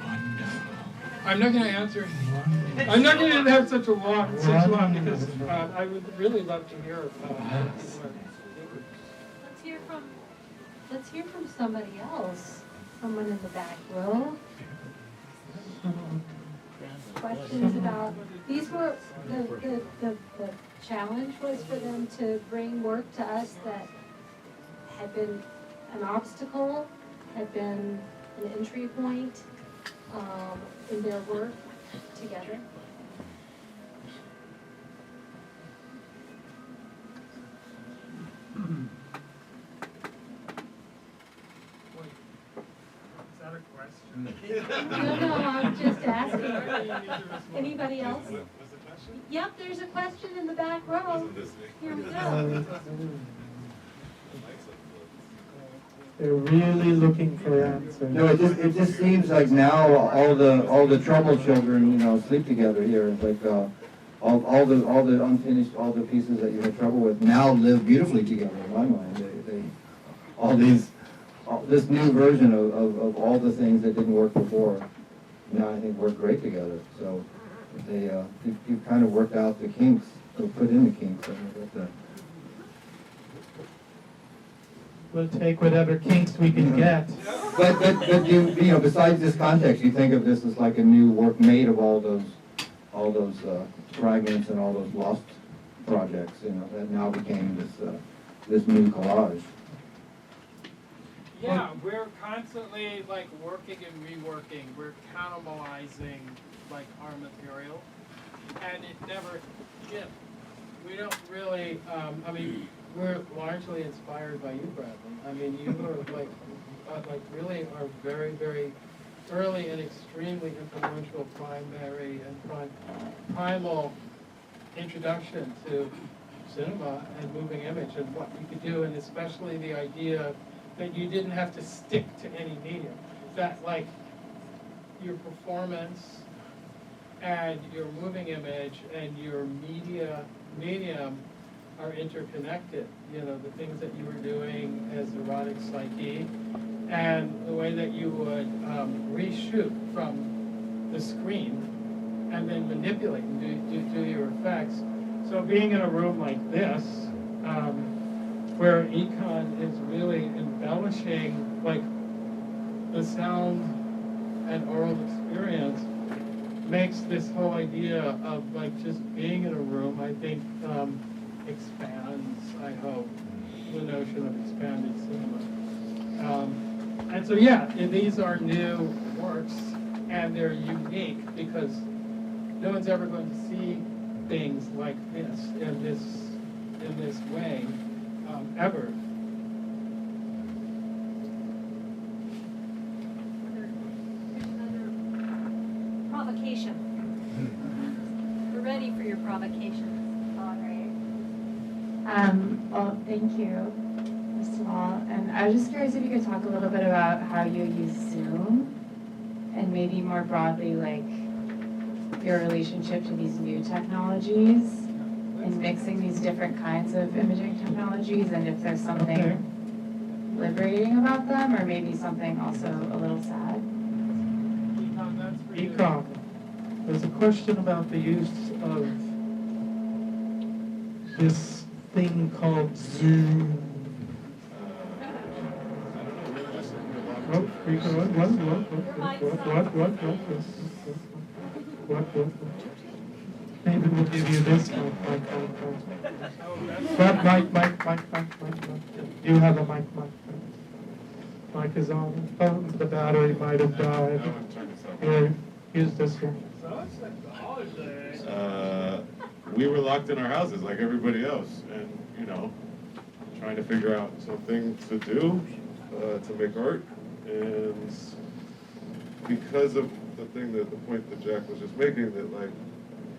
Wonderful. I'm not going to answer. I'm not going to have such a long because I would really love to hear. Let's hear from somebody else. Someone in the back row. Questions about, these were, the challenge was for them to bring work to us that had been an obstacle, had been an entry point in their work together. No, I'm just asking. Anybody else? Yep, there's a question in the back row. Here we go. They're really looking for answers. No, it just seems like now all the trouble children, sleep together here. It's like all the unfinished, all the pieces that you had trouble with now live beautifully together in my mind. this new version of all the things that didn't work before, now I think work great together. So you've kind of worked out the kinks, or put in the kinks. I think about that. We'll take whatever kinks we can get. But you know, besides this context, you think of this as like a new work made of all those fragments and all those lost projects, you know, that now became this new collage. Yeah, we're constantly like working and reworking. We're cannibalizing like our material, and it never, yeah, we don't really. I mean, we're largely inspired by you, Bradley. I mean, you were like really are very, very early and extremely influential primary and primal introduction to cinema and moving image and what you could do, and especially the idea that you didn't have to stick to any medium. That like your performance and your moving image and your medium are interconnected. You know, the things that you were doing as erotic psyche and the way that you would reshoot from the screen and then manipulate and do your effects. So being in a room like this, where Econ is really embellishing like the sound and oral experience, makes this whole idea of like just being in a room, I think, expands, I hope, the notion of expanded cinema. And so yeah, these are new works, and they're unique because no one's ever going to see things like this in this way ever. Here's another provocation. We're ready for your provocation. All right. Well, thank you, first of all. And I was just curious if you could talk a little bit about how you use Zoom, and maybe more broadly, like your relationship to these new technologies and mixing these different kinds of imaging technologies, and if there's something liberating about them, or maybe something also a little sad. Econ, there's a question about the use of this thing called Zoom. What? Maybe we'll give you this mic. That mic. You have a mic. Mic is on. Oh, the battery might have died. Here, use this one. We were locked in our houses like everybody else, and you know, trying to figure out something to do to make art, and because of the point that Jack was just making, that like,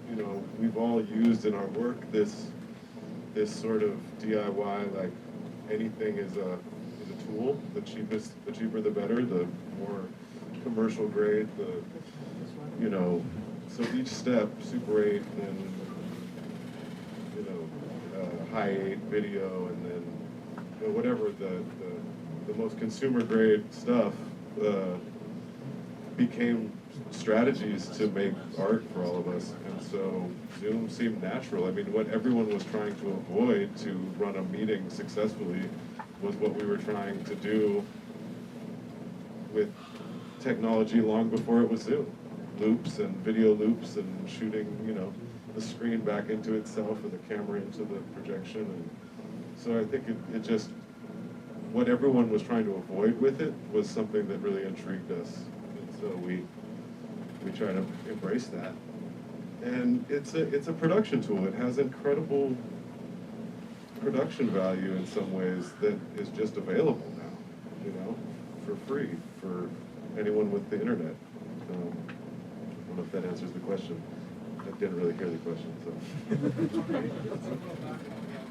you know, we've all used in our work this sort of DIY, like anything is a tool. The cheaper the better. The more commercial grade, you know. So each step, Super 8, and you know, High 8 video, and then you know, whatever the most consumer grade stuff became strategies to make art for all of us. And so Zoom seemed natural. I mean, what everyone was trying to avoid to run a meeting successfully was what we were trying to do with technology long before it was Zoom. Loops and video loops and shooting, you know, the screen back into itself and the camera into the projection. And so I think it just, what everyone was trying to avoid with it was something that really intrigued us. And so we try to embrace that. And it's a production tool. It has incredible production value in some ways that is just available now, you know, for free for anyone with the internet. I don't know if that answers the question. I didn't really hear the question, so.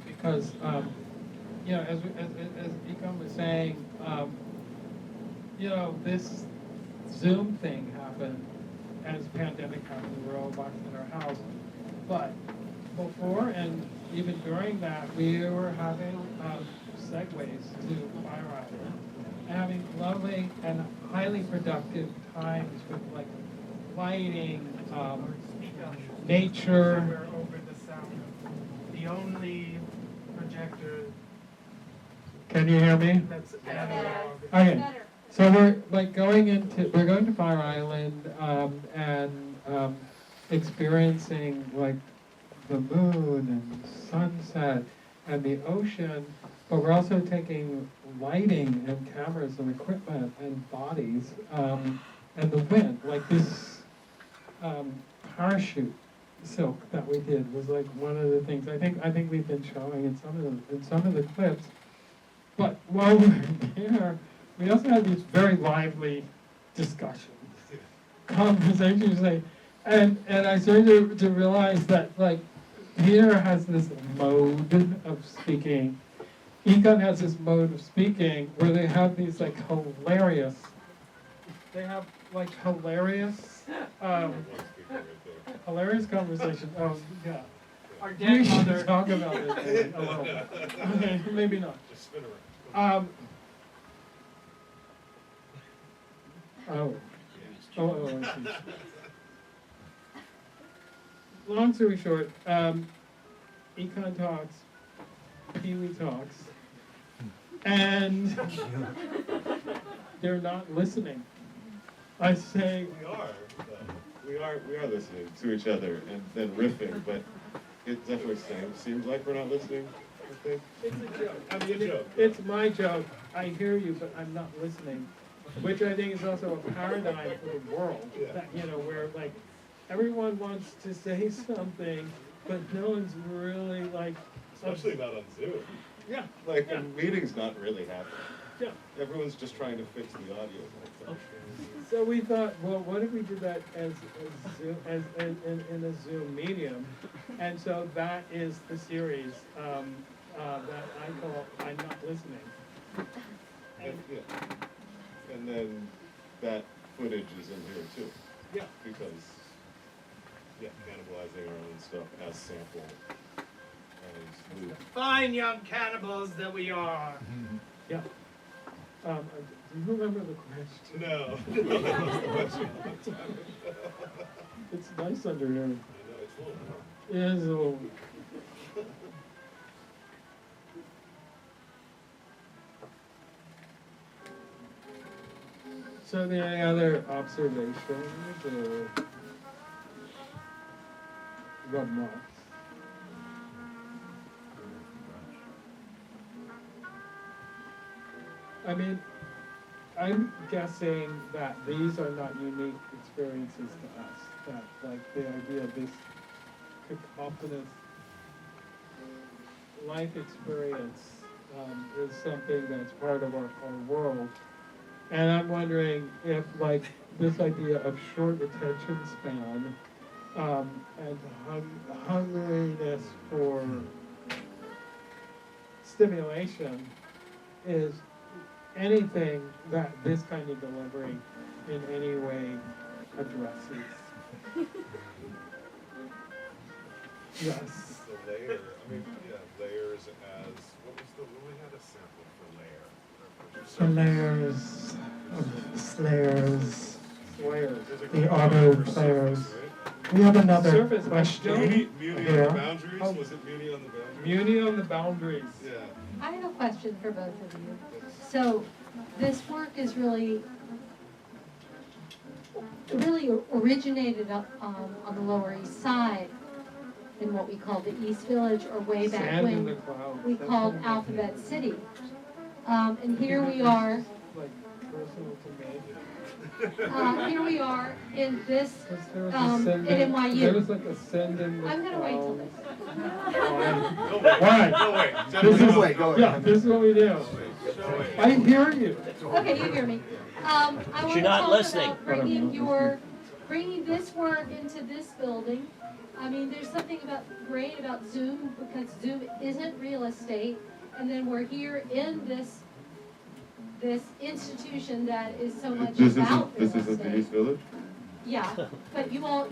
Because, you know, as Econ was saying, you know, this Zoom thing happened as the pandemic happened. We were all locked in our house. But before and even during that, we were having segues to Fire Island. having lovely and highly productive times with like lighting, nature. We're over the sound. The only projector Can you hear me? that's analog. Okay, so we're going to Fire Island and experiencing like the moon and sunset and the ocean, but we're also taking lighting and cameras and equipment and bodies and the wind. Like this parachute silk that we did was like one of the things I think we've been showing in some of the clips. But while we were there, we also had these very lively discussions, conversations, and I started to realize that like Peter has this mode of speaking, Econ has this mode of speaking where they have these like hilarious conversations. Oh yeah. Our We should grandmother. talk about it a little bit. Okay, maybe not. Just spin around. I see. Long story short, Econ talks, Pee-wee talks, and they're not listening. I say We are, though. We are listening to each other and then riffing, but it definitely seems like we're not listening, I think. it's a joke. I mean, it's my joke. I hear you, but I'm not listening, which I think is also a paradigm for the world. Yeah. That, where like everyone wants to say something, but no one's really like. Especially not on Zoom. Yeah. Like, the meeting's not really happening. Yeah. Everyone's just trying to fix the audio. So we thought, well, what if we did that as Zoom, in a Zoom medium? And so that is the series that I call "I'm Not Listening." And then that footage is in here too. Yeah. Because, cannibalizing our own stuff as sample, as loop. Fine young cannibals that we are. Yeah. Do you remember the question? No. What's the question? It's nice under here. I know, it's a little warm. It is a little. So the other observations or remarks? I mean, I'm guessing that these are not unique experiences to us. That like the idea of this cacophonous life experience is something that's part of our world. And I'm wondering if like this idea of short attention span and hungriness for stimulation is anything that this kind of delivery in any way addresses. Yes. The layer, layers as, we had a sample for layer. The layers of slayers, Slayers. the auto players. We have another Surface, question Muni on here. the boundaries? Was it Muni on the boundaries? Muni on the boundaries. Yeah. I have a question for both of you. So this work is really originated up on the Lower East Side in what we call the East Village, or way back Sand in the when clouds. we That's called what Alphabet City. And here we are, like personal to me. here we are in this, 'Cause there was a in send in- NYU. There was like a send in the I'm gonna wait till clouds. this. Why? Go away. This is, Wait, go ahead. yeah, this is what we do. I hear you. Okay, you hear me. I want to not talk listening. about bringing this work into this building. I mean, there's something great about Zoom, because Zoom isn't real estate, and then we're here in this institution that is so much about real This isn't the estate. East Village? Yeah, but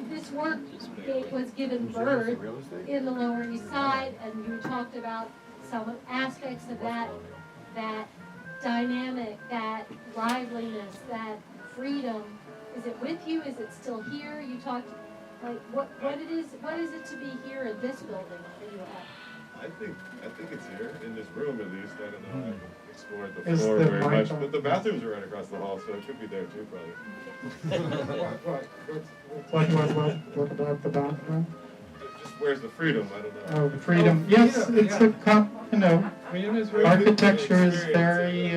this work, it was given birth in the Lower East Side, and you talked about some aspects of that dynamic, that liveliness, that freedom, is it with you? Is it still here? You talked, like, what is it to be here in this building that you are at? I think it's here, in this room at least. I don't know, I haven't explored the Is floor the very much, mic but the bathrooms are right across the hall, so it could be there too, probably. What about the bathroom? Just where's the freedom? I don't know. Oh, the freedom. Yes, it's Freedom is where architecture is you very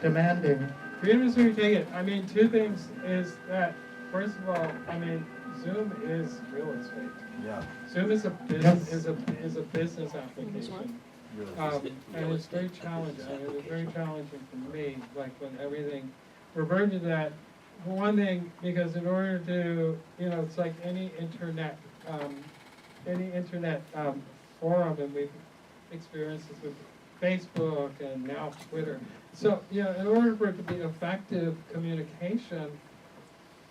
demanding. Freedom is where you take it. I mean, two things is that, first of all, I mean, Zoom is real estate. Yeah. Zoom is a business is a business application. And it's very challenging. It was very challenging for me, like when everything reverted to that. For one thing, because in order to, it's like any internet forum, and we've experienced this with Facebook and now Twitter. So, in order for it to be effective communication,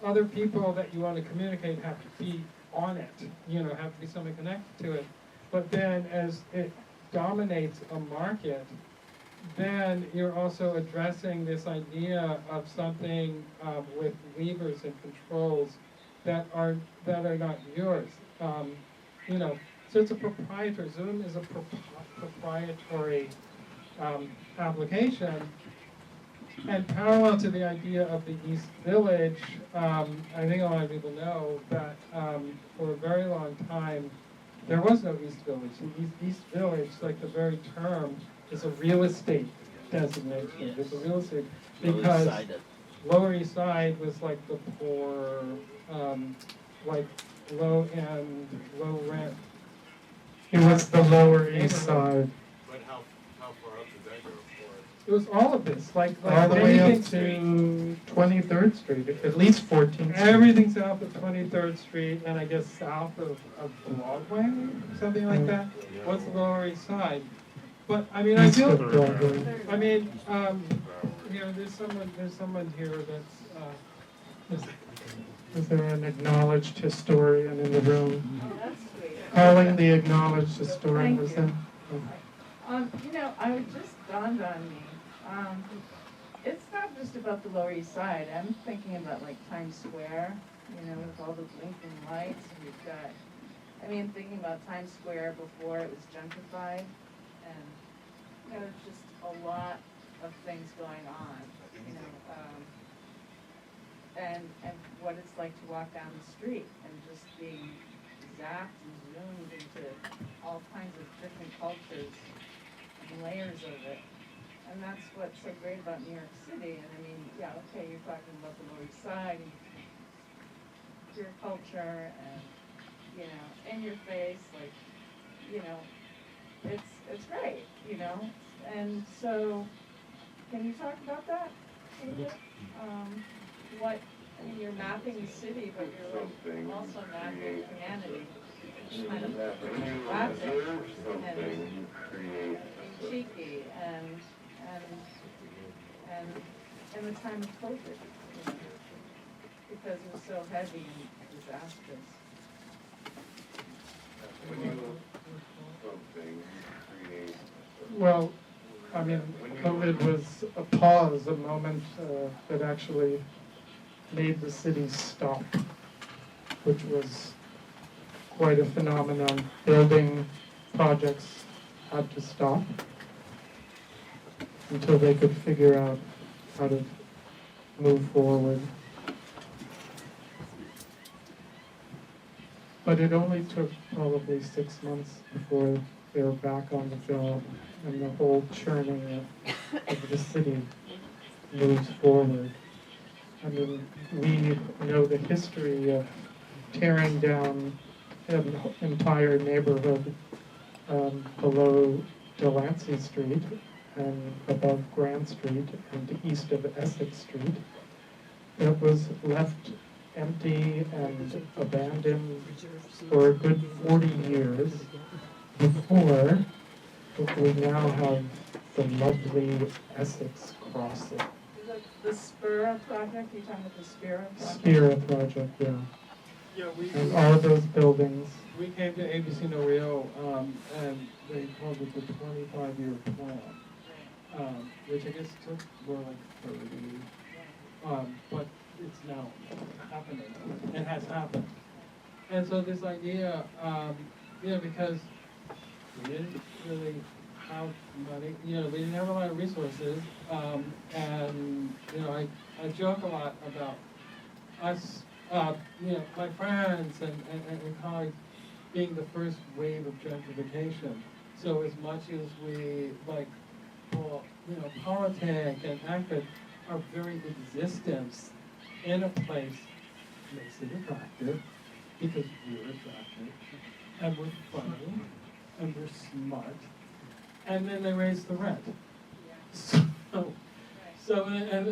other people that you want to communicate have to be on it, have to be somebody connected to it. But then as it dominates a market, then you're also addressing this idea of something with levers and controls that are not yours. So it's a proprietary. Zoom is a proprietary application. And parallel to the idea of the East Village, I think a lot of people know that for a very long time, there was no East Village. The East Village, like the very term, is a real estate designation. Yes. It's a real estate because Lower East Side was like the poor, like low end, low rent. It was the Lower East Side. But how far up did that go for It was all of this, like all the way up anything to 23rd Street, at least 14th Street. Everything south of 23rd Street, and I guess south of Broadway, something like that. What's the Lower East Side? But I mean, I feel. I mean, there's someone here that's. Is there an acknowledged historian in the room? Calling the acknowledged historian, was that? I was just dawned on me. It's not just about the Lower East Side. I'm thinking about like Times Square, with all the blinking lights. And you've got, thinking about Times Square before it was gentrified, and there's just a lot of things going on, and what it's like to walk down the street and just being zapped and zoomed into all kinds of different cultures and layers of it. And that's what's so great about New York City. And you're talking about the Lower East Side, and your culture, and, in your face, like, it's great, And so, can you talk about that a little bit? You're mapping the city, but you're like also mapping humanity. Kind of laughing and cheeky and in the time of COVID, because it was so heavy and disastrous. Well, COVID was a pause, a moment that actually made the city stop, which was quite a phenomenon. Building projects had to stop until they could figure out how to move forward. But it only took probably 6 months before they were back on the job and the whole churning of the city moves forward. We know the history of tearing down an entire neighborhood below Delancey Street and above Grand Street and east of Essex Street. That was left empty and abandoned for a good 40 years before we now have the lovely Essex crossing. The Spira project, you're talking about the Spira project? Spira project, yeah. And all of those buildings. We came to ABC No Rio, and they called it the 25-year plan. which I guess took more like 30, but it's now happening. It has happened. And so this idea, because we didn't really have money, we didn't have a lot of resources, and, I joke a lot about us, my friends and colleagues being the first wave of gentrification. So as much as we politic and acted, our very existence in a place makes it attractive because we're attractive and we're funny and we're smart, and then they raise the rent. So and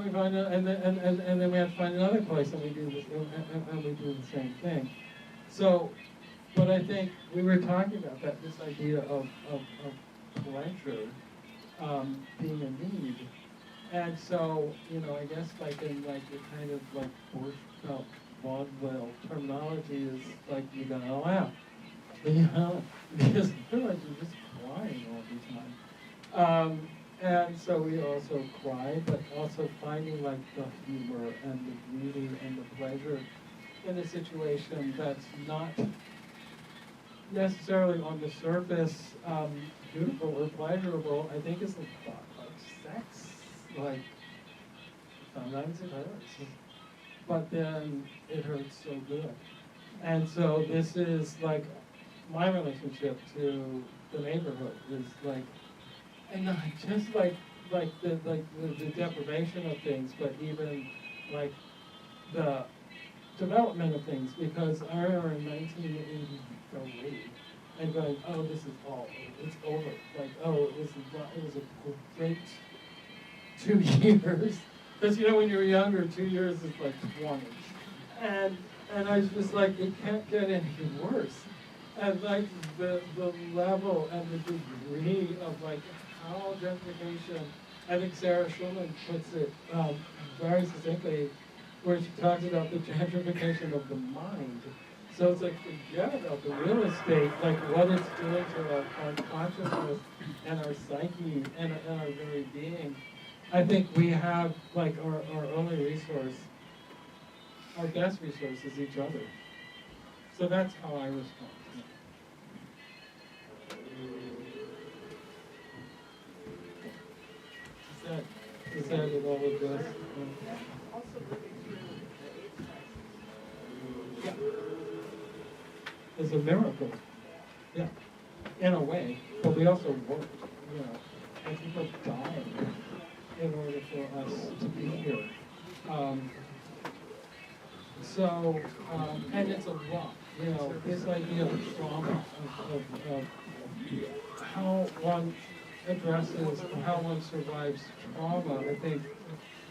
we find and then we have to find another place, and we do this, and we do the same thing. So, but I think we were talking about that, this idea of pleasure being a need, and so I guess in the kind of Borscht vaudeville terminology is you gotta laugh, because otherwise you're just crying all the time. And so we also cry, but also finding the humor and the beauty and the pleasure in a situation that's not necessarily on the surface beautiful or pleasurable. I think is sex, sometimes it hurts, but then it hurts so good. And so this is my relationship to the neighborhood is and not just the deprivation of things, but even the development of things. Because I remember in 1983 and going, oh, this is all, it's over. It was a great 2 years. Because when you're younger, 2 years is 20. And I was just it can't get any worse. And the level and the degree of how gentrification, I think Serra puts it very succinctly, where she talks about the gentrification of the mind. So it's forget about the real estate, what it's doing to our consciousness and our psyche and our very being. I think we have our only resource, our best resource is each other. So that's how I respond. Is that it all of this? Also living through the AIDS crisis. Yeah. It's a miracle. Yeah. In a way. But we also worked, and people died in order for us to be here. And it's a lot, this idea of trauma, of how one addresses how one survives trauma. I think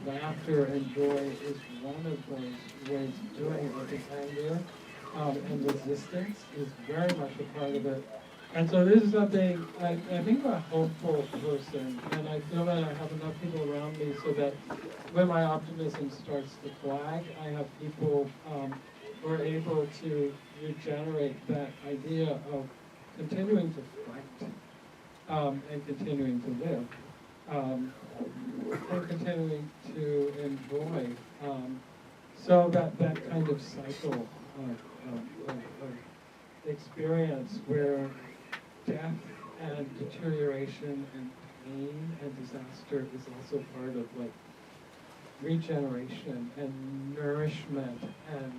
laughter and joy is one of those ways of doing it. I think anger and resistance is very much a part of it. And so this is something, I think I'm a hopeful person, and I feel that I have enough people around me so that when my optimism starts to flag, I have people who are able to regenerate that idea of continuing to fight. And continuing to live, and continuing to enjoy, so that kind of cycle of experience where death and deterioration and pain and disaster is also part of regeneration and nourishment and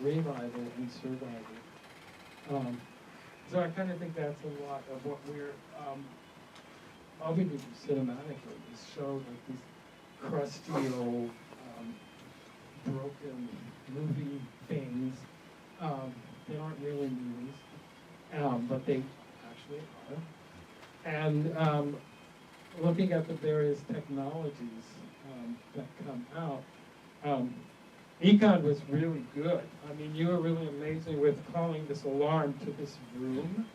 revival and survival. So I kind of think that's a lot of what we're, all we do cinematically is show these crusty old, broken movie things. They aren't really movies, but they actually are. And looking at the various technologies that come out, Econ was really good. I mean, you were really amazing with calling this alarm to this room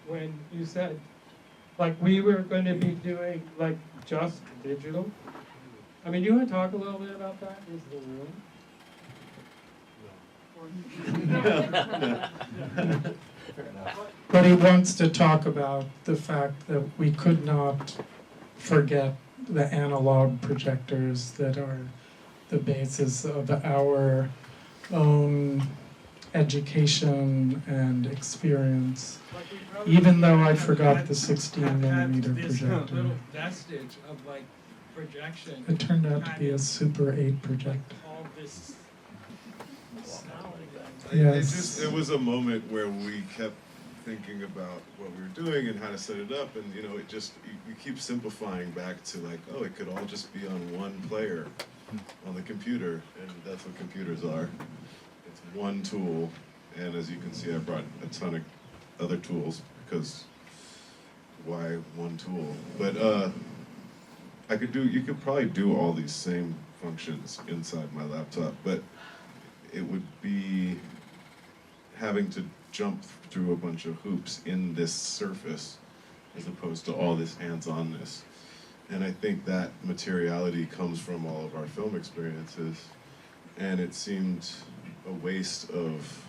when you said, we were going to be doing, just digital. I mean, you want to talk a little bit about that? Is the room? But he wants to talk about the fact that we could not forget the analog projectors that are the basis of our own education and experience. Even though I forgot the 16mm this projector. little vestige of like projection. It turned out to be a Super 8 projector. All this sound. Yes. It was a moment where we kept thinking about what we were doing and how to set it up, and you keep simplifying back to like, oh, it could all just be on one player on the computer, and that's what computers are. It's one tool, and as you can see, I brought a ton of other tools, because why one tool? But you could probably do all these same functions inside my laptop, but it would be having to jump through a bunch of hoops in this surface as opposed to all this hands-onness. And I think that materiality comes from all of our film experiences, and it seemed a waste of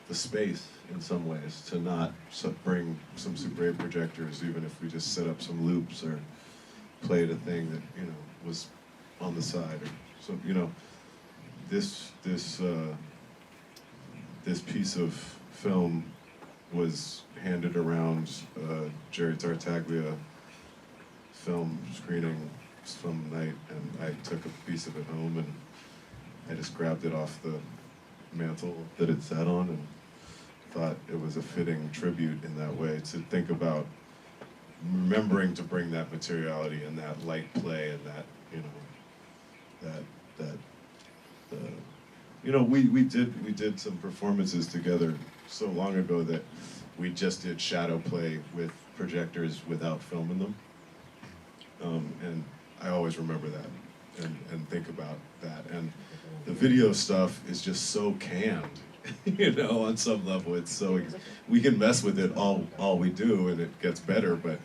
the space in some ways to not bring some Super 8 projectors, even if we just set up some loops or played a thing that was on the side, or so this piece of film was handed around Jerry Tartaglia film screening some night, and I took a piece of it home, and I just grabbed it off the mantle that it sat on, and thought it was a fitting tribute in that way to think about remembering to bring that materiality and that light play and that we did some performances together so long ago that we just did shadow play with projectors without filming them, and I always remember that and think about that. And the video stuff is just so canned, on some level. It's so we can mess with it all we do, and it gets better, but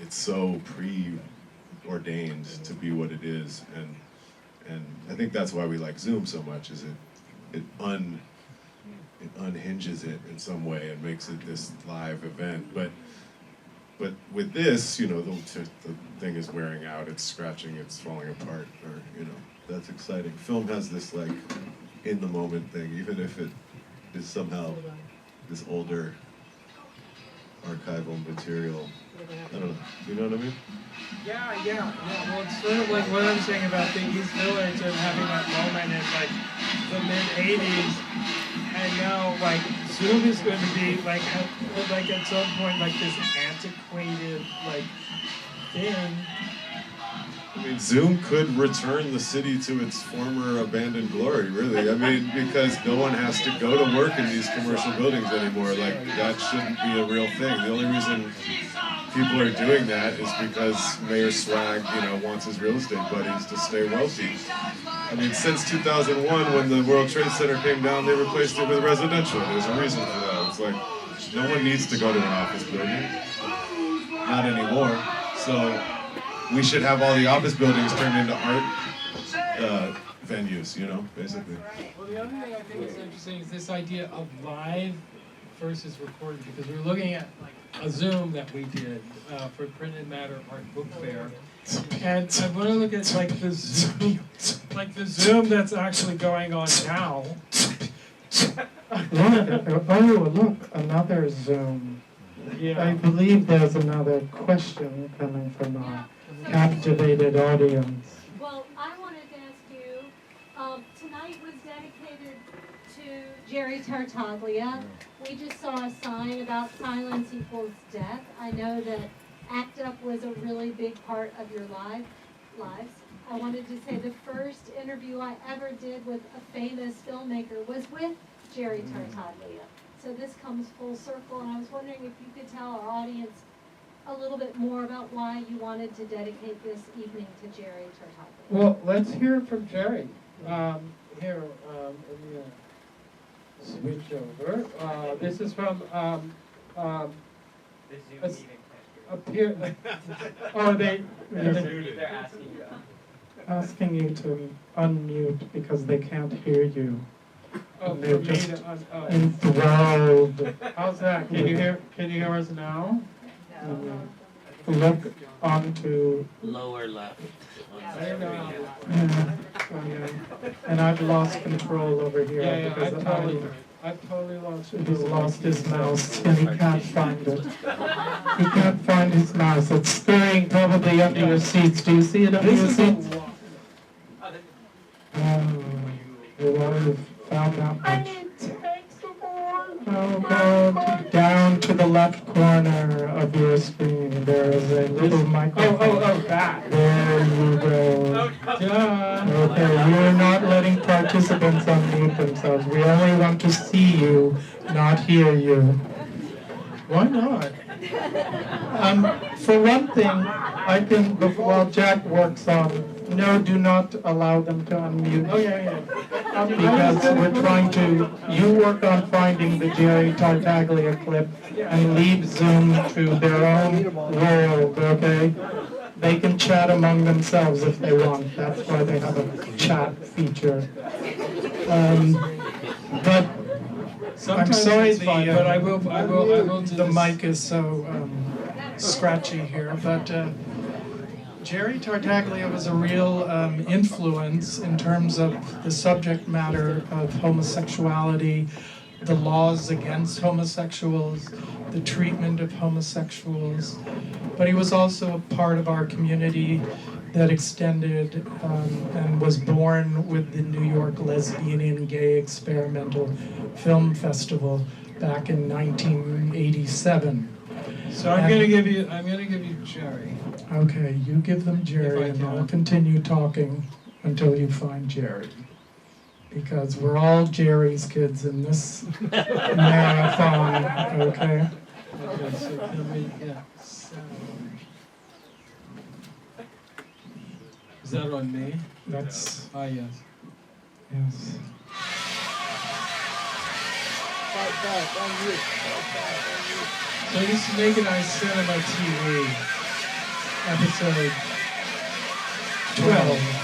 it's so preordained to be what it is, and I think that's why we like Zoom so much. Is it unhinges it in some way and makes it this live event, but with this, the thing is wearing out, it's scratching, it's falling apart, or that's exciting. Film has this like in the moment thing, even if it is somehow this older archival material. I don't know. You know what I mean? Yeah. Well, it's sort of like what I'm saying about the East Village and having that moment in like the mid-'80s, and now like Zoom is going to be like at some point like this antiquated like thing. I mean, Zoom could return the city to its former abandoned glory, really. I mean, because no one has to go to work in these commercial buildings anymore. Like, that shouldn't be a real thing. The only reason people are doing that is because Mayor Swag, wants his real estate buddies to stay wealthy. I mean, since 2001, when the World Trade Center came down, they replaced it with residential. There's a reason for that. It's like, no one needs to go to an office building. Not anymore. So we should have all the office buildings turned into art venues, basically. Well, the other thing I think is interesting is this idea of live versus recorded, because we're looking at like a Zoom that we did for Printed Matter Art Book Fair, and I want to look at like the Zoom that's actually going on now. Look, another Zoom. Yeah. I believe there's another question coming from a captivated audience. Well, I wanted to ask you, tonight was dedicated to Jerry Tartaglia. We just saw a sign about silence equals death. I know that ACT UP was a really big part of your lives. I wanted to say the first interview I ever did with a famous filmmaker was with Jerry Tartaglia. So this comes full circle, and I was wondering if you could tell our audience a little bit more about why you wanted to dedicate this evening to Jerry Tartaglia. Well, let's hear from Jerry. Let me switch over. This is from the Zoom meeting. Up here. Oh, they're asking you. Asking you to unmute because they can't hear you. Oh, And they're for me just to enthralled. How's that? Can you hear us now? No. look onto. Lower left. I know. Yeah. And I've lost control over here because I've totally lost it. He's lost his mouse and he can't find it. He can't find his mouse. It's scurrying probably under your seats. Do you see it under your seats? Well, I've found that much. Oh God, down to the left corner of your screen, there is a little microphone. That. There you go. Okay, we're not letting participants unmute themselves. We only want to see you, not hear you. Why not? For one thing, I can, while Jack works on, no, do not allow them to unmute. Oh, yeah. Because we're trying to, you work on finding the Jerry Tartaglia clip and leave Zoom to their own world, okay? They can chat among themselves if they want. That's why they have a chat feature. But I'm sorry the mic is so scratchy here, but Jerry Tartaglia was a real influence in terms of the subject matter of homosexuality, the laws against homosexuals, the treatment of homosexuals. But he was also a part of our community that extended and was born with the New York Lesbian and Gay Experimental Film Festival back in 1987. So I'm gonna give you Jerry. Okay, you give them Jerry and I'll continue talking until you find Jerry. Because we're all Jerry's kids in this marathon, okay? Okay, so can we get sound? Is that on me? That's... yes. Yes. So this is Naked Eye Cinema TV, episode 12.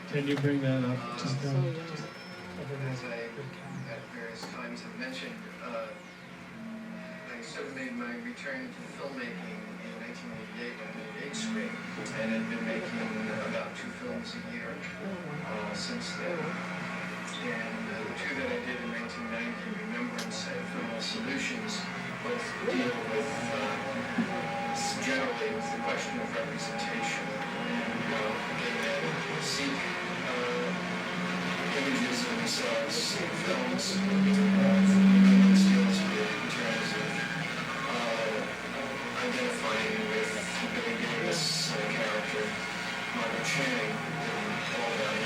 Can you bring that up? As I at various times have mentioned, I sort of made my return to filmmaking in 1988 when I made 8 Screen, and had been making about 2 films a year since then. And the 2 that I did in 1990, Remembrance and Filmal Solutions, both deal with generally with the question of representation. They seek images of themselves in films, deals with in terms of identifying with Billy Davis' character, Margaret Channing, all that,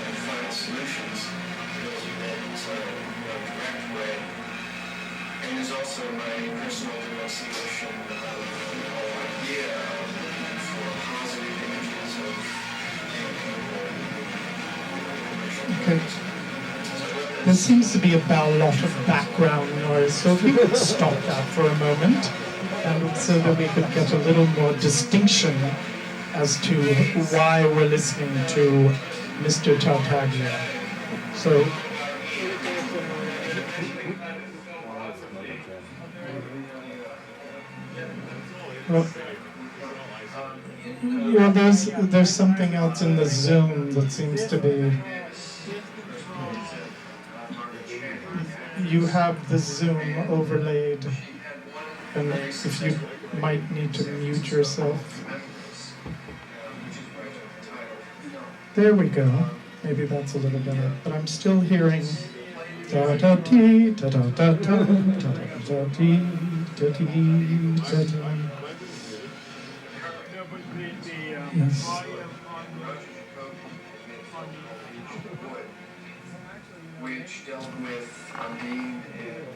and Final Solutions deals with it in a direct way. And there's also my personal denunciation of the whole idea of looking for positive images of Okay. There seems to be about a lot of background noise, so if we could stop that for a moment, and so that we could get a little more distinction as to why we're listening to Mr. Tartaglia. So, well, there's something else in the Zoom that seems to be. You have the Zoom overlaid, and if you might need to mute yourself. There we go. Maybe that's a little better, but I'm still hearing da da dee da da da da da da dee da dee da dee. Yes. Which dealt with Dean and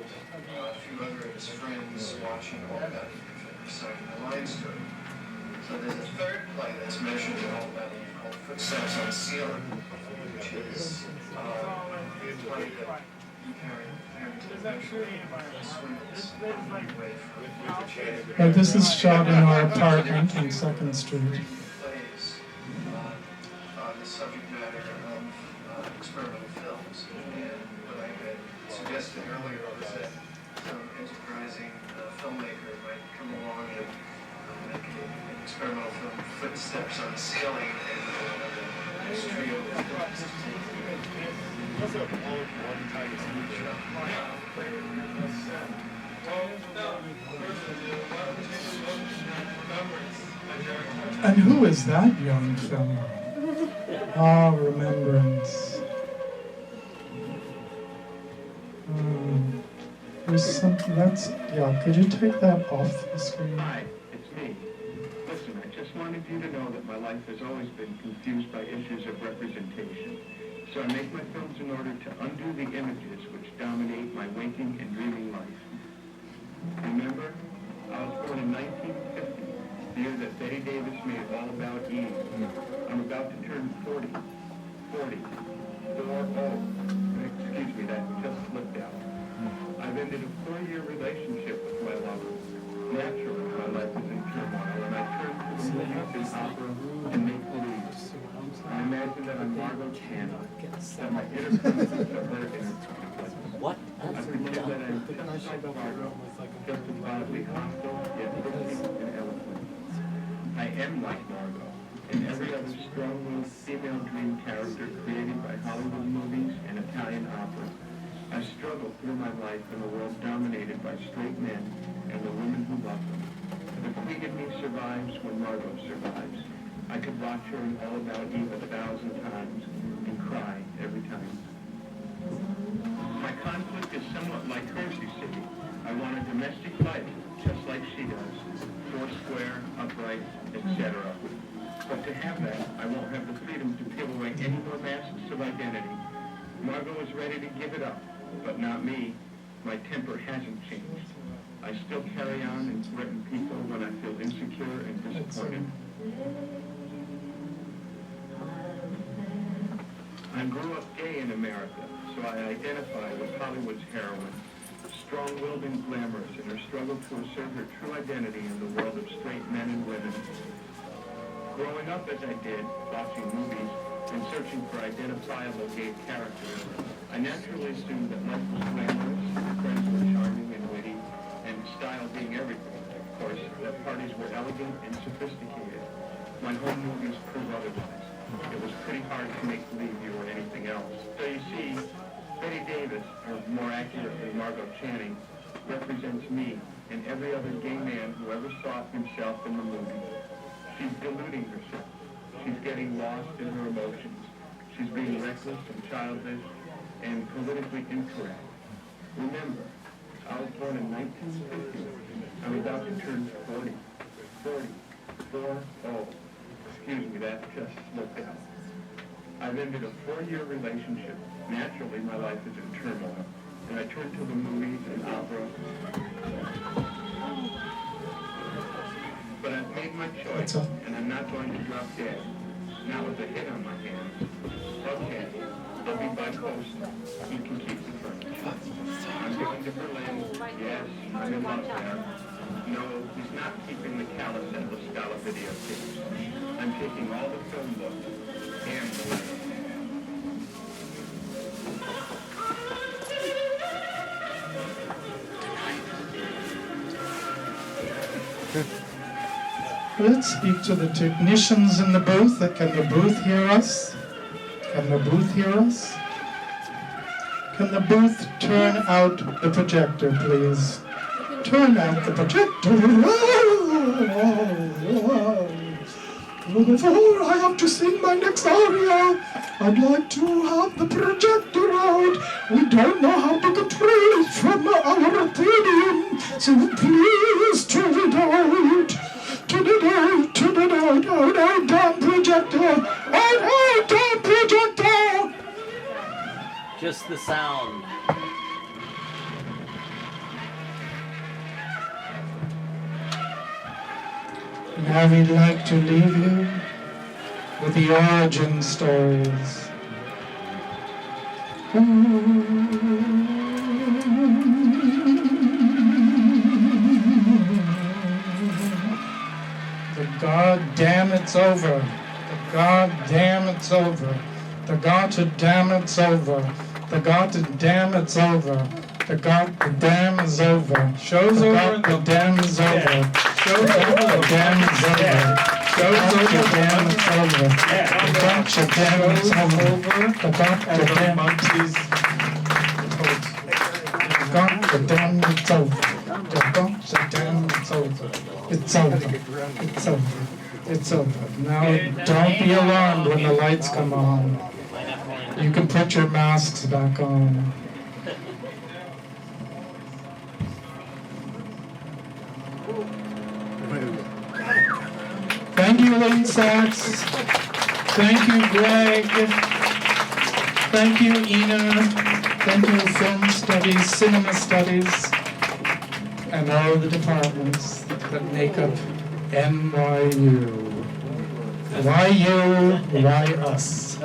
a few other of his friends watching all that reciting the line story. So there's a third play that's mentioned in all that called Footsteps on the Ceiling, which is funny that This is shot in our apartment on 2nd Street. plays on the subject matter of experimental films. And what I had suggested earlier was that some enterprising filmmaker might come along and make an experimental film, Footsteps on the Ceiling, and this trio of films to take Also, all one time is And who is that young fella? Ah, Remembrance. There's something that's, yeah, could you take that off the screen? Hi, it's me. Listen, I just wanted you to know that my life has always been confused by issues of representation. So I make my films in order to undo the images which dominate my waking and dreaming life. Remember, I was born in 1950, the year that Betty Davis made All About Eve. I'm about to turn 40. 40. Excuse me, that just slipped out. I've ended a 4-year relationship with my lover. Naturally, my life is in turmoil, and I turn to the movies and opera and make believe. I imagine that I'm Margot Channing, that my inner presence is her inner conflict. What? I pretend that I'm just like Margot, justifiably hostile, yet pretty and eloquent. I am like Margot, and every other strong-willed female dream character created by Hollywood movies and Italian opera. I struggle through my life in a world dominated by straight men and the women who love them. The queen in me survives when Margot survives. I could watch her in All About Eve 1,000 times and cry every time. My conflict is somewhat like hers, you see. I want a domestic life, just like she does. Foursquare, upright, etc. But to have that, I won't have the freedom to peel away any more masks of identity. Margot is ready to give it up, but not me. My temper hasn't changed. I still carry on and threaten people when I feel insecure and disappointed. I grew up gay in America, so I identify with Hollywood's heroine, strong-willed and glamorous in her struggle to assert her true identity in the world of straight men and women. Growing up as I did, watching movies, and searching for identifiable gay characters, I naturally assumed that life was glamorous, friends were charming and witty, and style being everything. Of course, that parties were elegant and sophisticated. My home movies prove otherwise. It was pretty hard to make believe you were anything else. So you see, Betty Davis, or more accurately Margot Channing, represents me and every other gay man who ever saw himself in the movie. She's deluding herself. She's getting lost in her emotions. She's being reckless and childish and politically incorrect. Remember, I was born in 1950. I'm about to turn 40. 40. Excuse me, that just slipped out. I've ended a 4-year relationship. Naturally, my life is in turmoil, and I turn to the movies and opera. But I've made my choice, and I'm not going to drop dead. Not with a hit on my hands. Okay, I'll be bi-coastal. You can keep the furniture. I'm going to Berlin. Yes, I'm in love there. No, he's not keeping the callus and the Scala videotapes. I'm taking all the film books and the letters. Let's speak to the technicians in the booth. Can the booth hear us? Can the booth hear us? Can the booth turn out the projector, please? Turn out the projector. Before I have to sing my next aria, I'd like to have the projector out. We don't know how to control it from our opinion, so please turn it out. Turn it out, turn it out. Oh no, damn projector. Oh no, damn projector. Just the sound. Now we'd like to leave you with the origin stories The goddamn it's over. The goddamn it's over. The goddamn it's over. The goddamn it's over. The goddamn is over. Show's The over. goddamn is over. Show's The over. goddamn is over. Show's The over. goddamn it's over. The goddamn it's over. The goddamn monkeys. goddamn it's over. The goddamn it's over. It's over. It's over. It's over. Now don't be alarmed when the lights come on. You can put your masks back on. Thank you, Lynne Sachs. Thank you, Greg. Thank you, Ina. Thank you, Film Studies, Cinema Studies, and all the departments that make up NYU. Why you, why us?